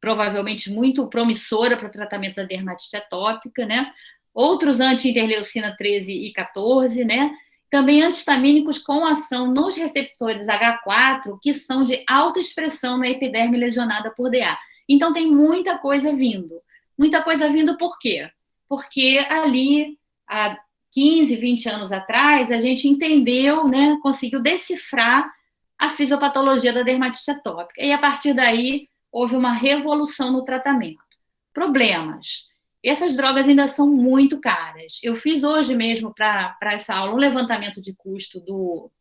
provavelmente muito promissora para o tratamento da dermatite atópica, né? Outros anti-interleucina 13 e 14, né? Também antihistamínicos com ação nos receptores H4, que são de alta expressão na epiderme lesionada por DA. Então, tem muita coisa vindo. Muita coisa vindo por quê? Porque ali, há 15, 20 anos atrás, a gente entendeu, né, conseguiu decifrar a fisiopatologia da dermatite atópica. E, a partir daí, houve uma revolução no tratamento. Problemas. Essas drogas ainda são muito caras. Eu fiz hoje mesmo, para essa aula, um levantamento de custo do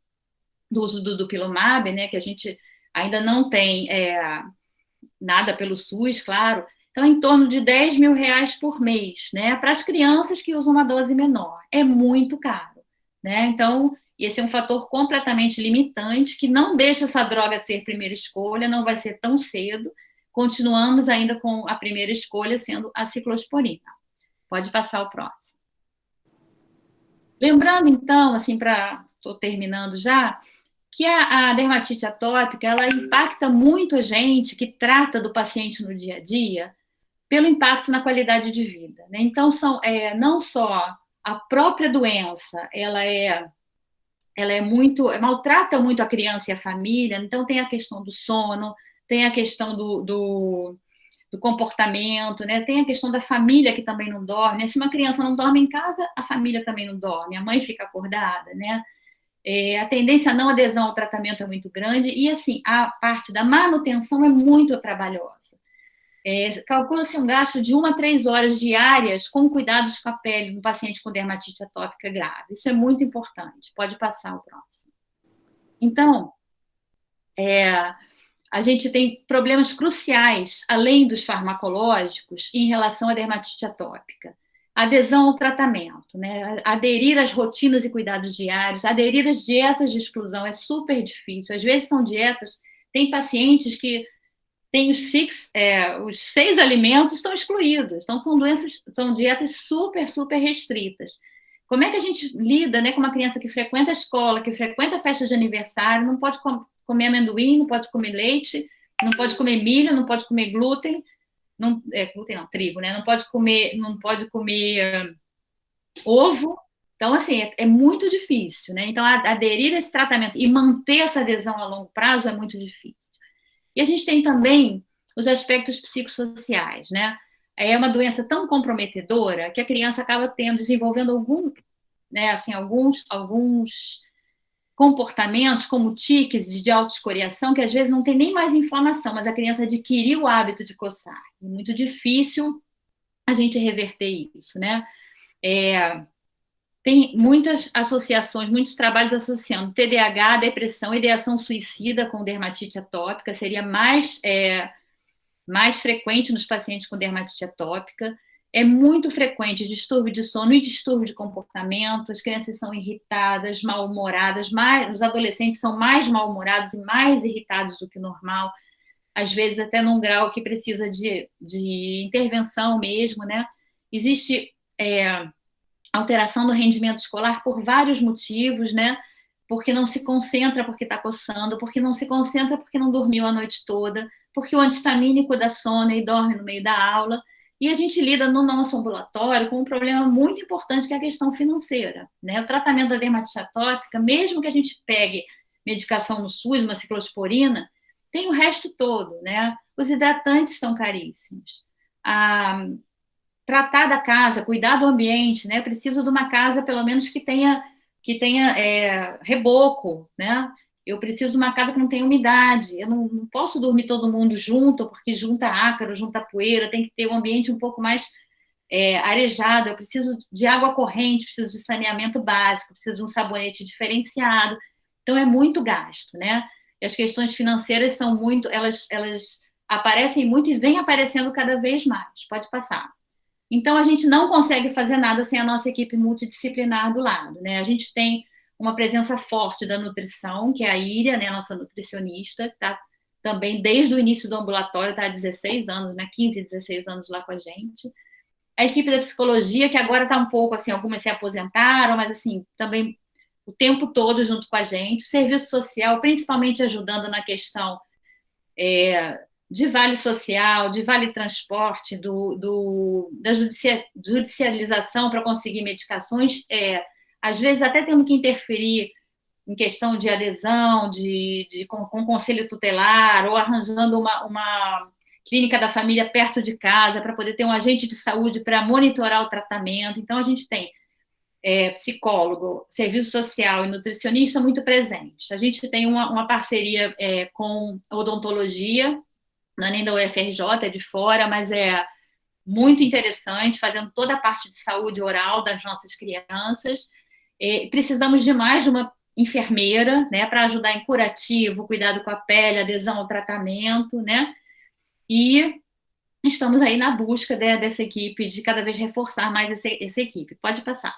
uso do Dupilumab, né, que a gente ainda não tem nada pelo SUS, claro. Então, em torno de R$10 mil por mês, né, para as crianças que usam uma dose menor. É muito caro, né? Então, esse é um fator completamente limitante, que não deixa essa droga ser primeira escolha, não vai ser tão cedo. Continuamos ainda com a primeira escolha sendo a ciclosporina. Pode passar o próximo. Lembrando, então, assim, estou terminando já, que a dermatite atópica, ela impacta muito a gente que trata do paciente no dia a dia pelo impacto na qualidade de vida, né? Então, não só a própria doença, ela maltrata muito a criança e a família, então tem a questão do sono, tem a questão do comportamento, né? Tem a questão da família que também não dorme. Se uma criança não dorme em casa, a família também não dorme, a mãe fica acordada, né? A tendência à não adesão ao tratamento é muito grande e, assim, a parte da manutenção é muito trabalhosa. Calcula-se um gasto de 1 a 3 horas diárias com cuidados com a pele do paciente com dermatite atópica grave. Isso é muito importante. Pode passar o próximo. Então, a gente tem problemas cruciais, além dos farmacológicos, em relação à dermatite atópica. Adesão ao tratamento, né? Aderir às rotinas e cuidados diários, aderir às dietas de exclusão é super difícil. Às vezes são dietas, tem pacientes que têm os 6 alimentos estão excluídos. Então, são dietas super, super restritas. Como é que a gente lida, né, com uma criança que frequenta a escola, que frequenta a festa de aniversário, não pode comer amendoim, não pode comer leite, não pode comer milho, não pode comer glúten, trigo, né? Não pode comer ovo. Então, assim, é muito difícil, né? Então, aderir a esse tratamento e manter essa adesão a longo prazo é muito difícil. E a gente tem também os aspectos psicossociais, né? É uma doença tão comprometedora que a criança acaba desenvolvendo alguns comportamentos, como tiques de autoescoriação, que às vezes não tem nem mais inflamação, mas a criança adquiriu o hábito de coçar. É muito difícil a gente reverter isso, né? Tem muitas associações, muitos trabalhos associando TDAH, depressão, ideação suicida com dermatite atópica, seria mais frequente nos pacientes com dermatite atópica. É muito frequente distúrbio de sono e distúrbio de comportamento, as crianças são irritadas, mal-humoradas, os adolescentes são mais mal-humorados e mais irritados do que o normal, às vezes até num grau que precisa de intervenção mesmo, né? Existe alteração do rendimento escolar por vários motivos, né? Porque não se concentra porque está coçando, porque não se concentra porque não dormiu a noite toda, porque o antihistamínico dá sono e dorme no meio da aula. E a gente lida no nosso ambulatório com um problema muito importante, que é a questão financeira, né? O tratamento da dermatite atópica, mesmo que a gente pegue medicação no SUS, uma ciclosporina, tem o resto todo, né? Os hidratantes são caríssimos. Tratar da casa, cuidar do ambiente, né? Preciso de uma casa, pelo menos, que tenha reboco, né? Eu preciso de uma casa que não tenha umidade. Eu não posso dormir todo mundo junto, porque junta ácaro, junta poeira, tem que ter um ambiente um pouco mais arejado. Eu preciso de água corrente, preciso de saneamento básico, preciso de um sabonete diferenciado. Então, é muito gasto, né? E as questões financeiras são muito... Elas aparecem muito e vêm aparecendo cada vez mais. Pode passar. Então, a gente não consegue fazer nada sem a nossa equipe multidisciplinar do lado, né? A gente tem uma presença forte da nutrição, que é a Íria, né, nossa nutricionista, que está também desde o início do ambulatório, está há 16 anos, né, 15, 16 anos lá com a gente. A equipe da psicologia, que agora está um pouco, assim, algumas se aposentaram, mas, assim, também o tempo todo junto com a gente, serviço social, principalmente ajudando na questão de vale social, de vale transporte, da judicialização para conseguir medicações, às vezes até tendo que interferir em questão de adesão, com conselho tutelar, ou arranjando uma clínica da família perto de casa, para poder ter um agente de saúde para monitorar o tratamento. Então, a gente tem psicólogo, serviço social e nutricionista muito presentes. A gente tem uma parceria com odontologia, não é nem da UFRJ, é de fora, mas é muito interessante, fazendo toda a parte de saúde oral das nossas crianças. Precisamos de mais de uma enfermeira, né, para ajudar em curativo, cuidado com a pele, adesão ao tratamento, né? E estamos aí na busca dessa equipe, de cada vez reforçar mais essa equipe. Pode passar.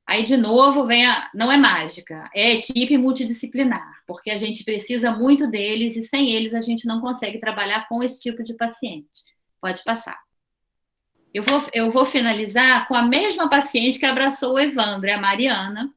Aí, de novo, não é mágica, é equipe multidisciplinar, porque a gente precisa muito deles e sem eles a gente não consegue trabalhar com esse tipo de paciente. Pode passar. Eu vou finalizar com a mesma paciente que abraçou o Evandro, é a Mariana,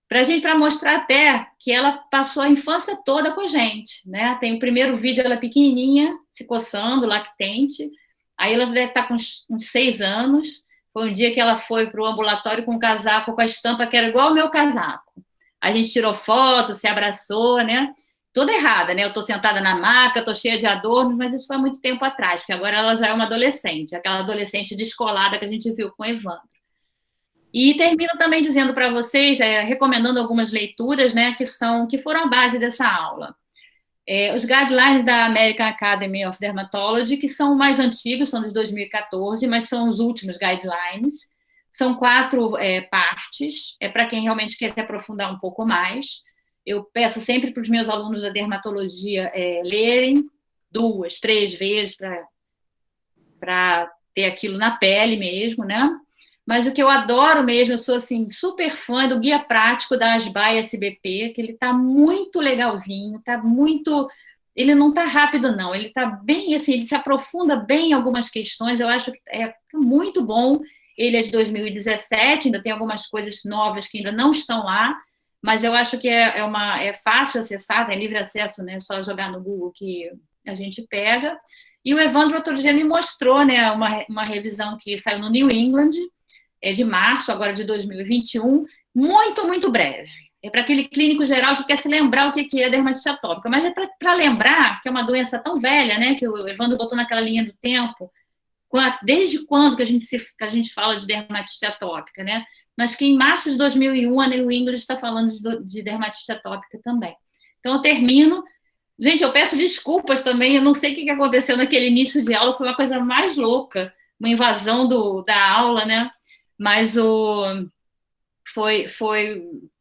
para mostrar até que ela passou a infância toda com a gente, né? Tem o primeiro vídeo, ela pequenininha, se coçando, lactente, aí ela deve estar com uns 6 anos, foi um dia que ela foi para o ambulatório com um casaco com a estampa que era igual ao meu casaco. A gente tirou foto, se abraçou, né? Toda errada, né? Eu estou sentada na maca, estou cheia de adornos, mas isso foi há muito tempo atrás, porque agora ela já é uma adolescente, aquela adolescente descolada que a gente viu com o Evandro. E termino também dizendo para vocês, recomendando algumas leituras, né, que foram a base dessa aula. Os guidelines da American Academy of Dermatology, que são mais antigos, são de 2014, mas são os últimos guidelines. São 4 partes, para quem realmente quer se aprofundar um pouco mais. Eu peço sempre para os meus alunos da dermatologia lerem 2, 3 vezes para ter aquilo na pele mesmo, né? Mas o que eu adoro mesmo, eu sou assim, super fã do guia prático da ASBA SBP, que ele está muito legalzinho, ele não está rápido, não, ele está bem, assim, ele se aprofunda bem em algumas questões, eu acho que é muito bom. Ele é de 2017, ainda tem algumas coisas novas que ainda não estão lá, mas eu acho que é fácil acessar, tem livre acesso, né? Só jogar no Google que a gente pega. E o Evandro outro dia me mostrou, né, uma revisão que saiu no New England, de março, agora de 2021, muito, muito breve. É para aquele clínico geral que quer se lembrar o que é dermatite atópica, mas é para lembrar que é uma doença tão velha, né, que o Evandro botou naquela linha do tempo, desde quando que a gente fala de dermatite atópica, né? Mas que em março de 2001 a New England está falando de dermatite atópica também. Então, eu termino. Gente, eu peço desculpas também, eu não sei o que aconteceu naquele início de aula, foi uma coisa mais louca, uma invasão da aula, né? Mas foi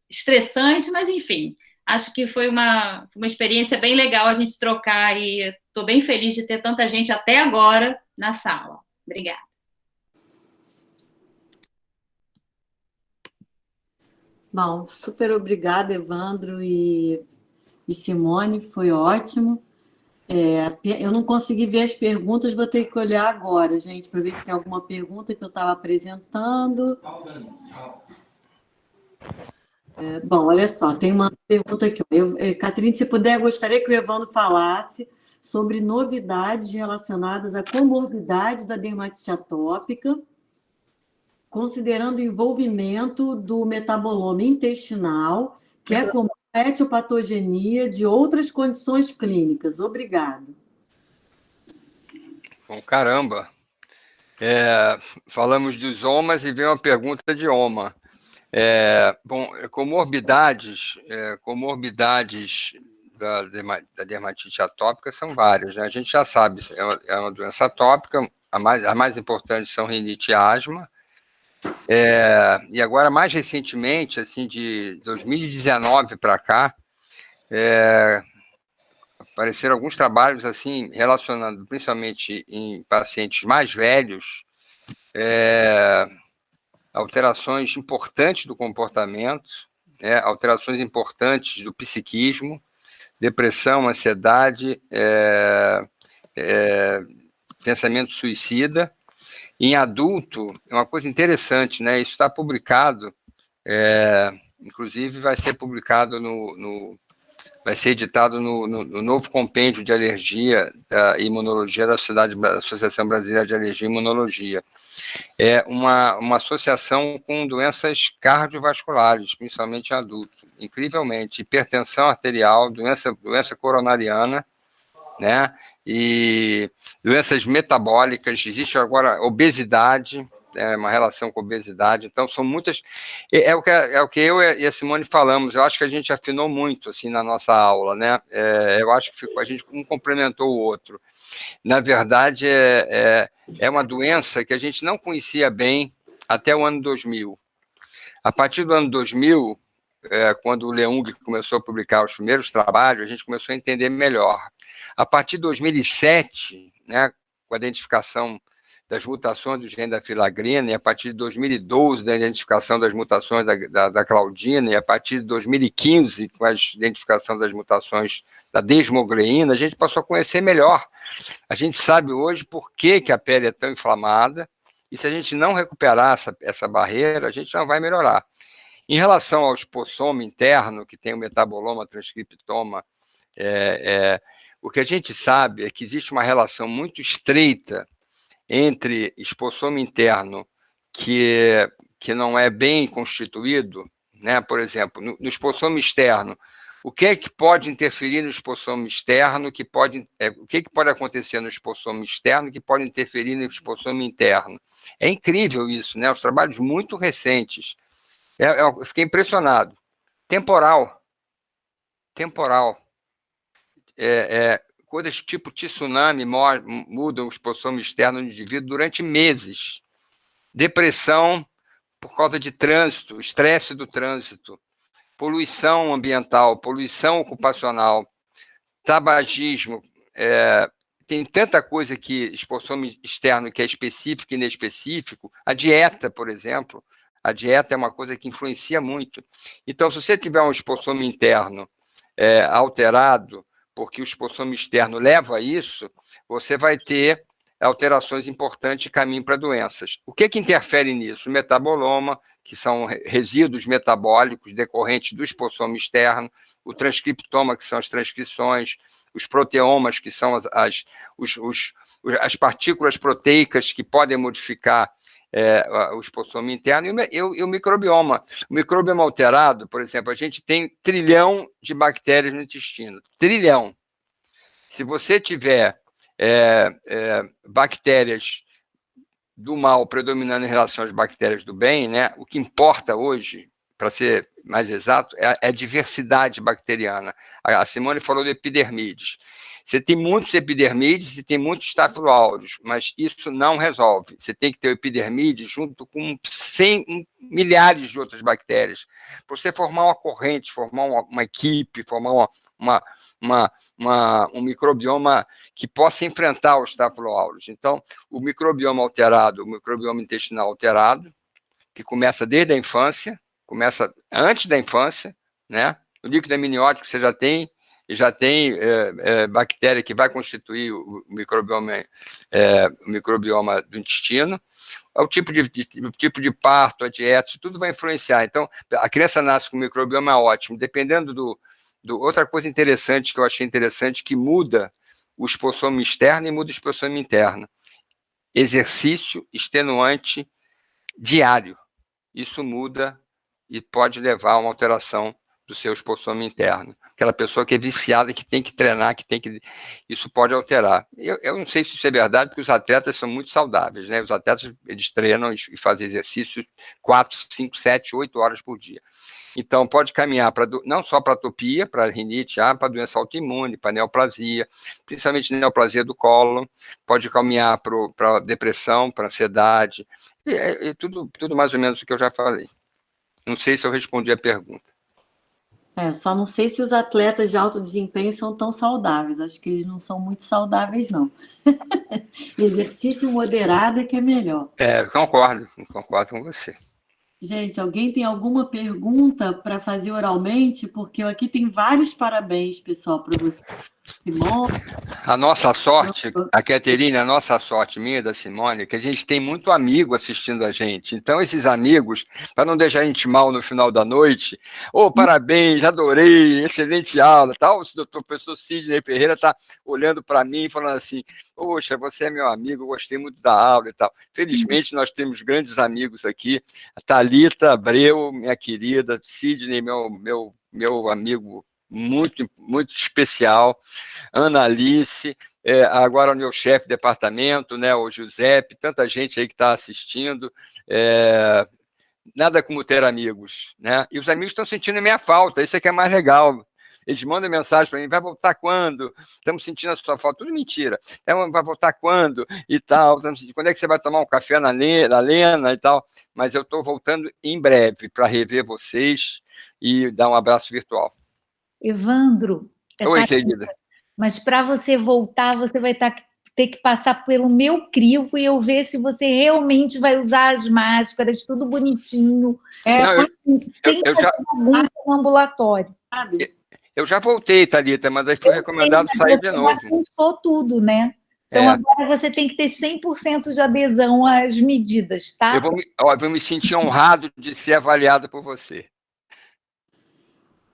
estressante, mas enfim, acho que foi uma experiência bem legal a gente trocar e estou bem feliz de ter tanta gente até agora na sala. Obrigada. Bom, super obrigada, Evandro e Simone, foi ótimo. Eu não consegui ver as perguntas, vou ter que olhar agora, gente, para ver se tem alguma pergunta que eu estava apresentando. Bom, olha só, tem uma pergunta aqui. Catrine, se puder, gostaria que o Evandro falasse sobre novidades relacionadas à comorbidade da dermatite atópica, considerando o envolvimento do metaboloma intestinal, que é como etiopatogenia de outras condições clínicas. Obrigado. Bom, caramba. Falamos dos OMAs e veio uma pergunta de OMA. Bom, comorbidades da dermatite atópica são várias, né? A gente já sabe, é uma doença atópica, as mais importantes são rinite e asma. E agora, mais recentemente, assim, de 2019 para cá, apareceram alguns trabalhos assim relacionando principalmente em pacientes mais velhos, alterações importantes do comportamento, alterações importantes do psiquismo, depressão, ansiedade, pensamento suicida. Em adulto, é uma coisa interessante, né? Isso está publicado inclusive vai ser publicado vai ser editado no novo compêndio de alergia e imunologia da Associação Brasileira de Alergia e Imunologia. É uma associação com doenças cardiovasculares, principalmente em adultos, incrivelmente, hipertensão arterial, doença coronariana, né? E doenças metabólicas, existe agora obesidade, uma relação com obesidade, então são muitas, é o que eu e a Simone falamos, eu acho que a gente afinou muito, assim, na nossa aula, né? Eu acho que a gente um complementou o outro. Na verdade, é uma doença que a gente não conhecia bem até o ano 2000. A partir do ano 2000, quando o Leung começou a publicar os primeiros trabalhos, a gente começou a entender melhor. A partir de 2007, né, com a identificação das mutações do gene da filagrina, e a partir de 2012, da identificação das mutações da claudina, e a partir de 2015, com a identificação das mutações da desmogleína, a gente passou a conhecer melhor. A gente sabe hoje por que a pele é tão inflamada, e se a gente não recuperar essa barreira, a gente não vai melhorar. Em relação ao espossoma interno, que tem o metaboloma, transcriptoma, o que a gente sabe é que existe uma relação muito estreita entre espossoma interno que não é bem constituído, né? Por exemplo, no espossoma externo, o que é que pode interferir no espossoma externo, o que pode acontecer no espossoma externo que pode interferir no espossoma interno? É incrível isso, né? Os trabalhos muito recentes. Eu fiquei impressionado. Temporal. Coisas tipo tsunami mudam o espossoma externo do indivíduo durante meses. Depressão por causa de trânsito, estresse do trânsito, poluição ambiental, poluição ocupacional, tabagismo. Tem tanta coisa que espossoma externo que é específico e inespecífico. A dieta, por exemplo. A dieta é uma coisa que influencia muito. Então, se você tiver um espossoma interno alterado, porque o espossoma externo leva a isso, você vai ter alterações importantes de caminho para doenças. O que interfere nisso? O metaboloma, que são resíduos metabólicos decorrentes do espossoma externo, o transcriptoma, que são as transcrições, os proteomas, que são as partículas proteicas que podem modificar o espossoma interno, e o microbioma. O microbioma alterado, por exemplo, a gente tem 1 trilhão de bactérias no intestino. 1 trilhão. Se você tiver bactérias do mal predominando em relação às bactérias do bem, né, o que importa hoje, para ser mais exato, é a diversidade bacteriana. A Simone falou de epidermides. Você tem muitos epidermides e tem muitos Staphylo aureus, mas isso não resolve. Você tem que ter o epidermide junto com milhares de outras bactérias. Para você formar uma corrente, formar uma equipe, formar um microbioma que possa enfrentar os Staphylo aureus. Então, o microbioma alterado, o microbioma intestinal alterado, que começa desde a infância, começa antes da infância, né? O líquido amniótico você já tem bactéria que vai constituir o microbioma do intestino. O tipo de parto, a dieta, isso tudo vai influenciar. Então, a criança nasce com o microbioma ótimo, dependendo outra coisa interessante que eu achei interessante, que muda o espossoma externo e muda o espossoma interno. Exercício extenuante diário. Isso muda e pode levar a uma alteração do seu espossoma interno. Aquela pessoa que é viciada, que tem que treinar, isso pode alterar. Eu não sei se isso é verdade, porque os atletas são muito saudáveis, né? Os atletas, eles treinam e fazem exercício 4, 5, 7, 8 horas por dia. Então, pode caminhar não só para atopia, para rinite, para doença autoimune, para neoplasia, principalmente neoplasia do cólon, pode caminhar para depressão, para ansiedade, tudo mais ou menos o que eu já falei. Não sei se eu respondi a pergunta. Só não sei se os atletas de alto desempenho são tão saudáveis. Acho que eles não são muito saudáveis, não. Exercício moderado é que é melhor. Concordo com você. Gente, alguém tem alguma pergunta para fazer oralmente? Porque aqui tem vários parabéns, pessoal, para você. Simone. A nossa sorte, a Caterine, a nossa sorte minha, da Simone, é que a gente tem muito amigo assistindo a gente. Então, esses amigos, para não deixar a gente mal no final da noite, parabéns, adorei, excelente aula, tal. O doutor professor Sidney Ferreira está olhando para mim e falando assim, poxa, você é meu amigo, eu gostei muito da aula e tal. Felizmente, nós temos grandes amigos aqui, a Thalita Abreu, minha querida, Sidney, meu amigo muito, muito especial, Ana Alice, agora o meu chefe de departamento, né, o Giuseppe, tanta gente aí que está assistindo, nada como ter amigos, né? E os amigos estão sentindo a minha falta, isso é que é mais legal. Eles mandam mensagem para mim, vai voltar quando? Estamos sentindo a sua falta. Tudo mentira. Então, vai voltar quando? E tal. Quando é que você vai tomar um café na Lena e tal? Mas eu estou voltando em breve para rever vocês e dar um abraço virtual. Evandro, Oi, querida. Mas para você voltar, você vai ter que passar pelo meu crivo e eu ver se você realmente vai usar as máscaras, tudo bonitinho, sem fazer bagunça no ambulatório. Eu já voltei, Thalita, mas aí foi recomendado sair de novo. Bagunçou tudo, né? Então, agora você tem que ter 100% de adesão às medidas, tá? Eu vou me sentir honrado de ser avaliado por você.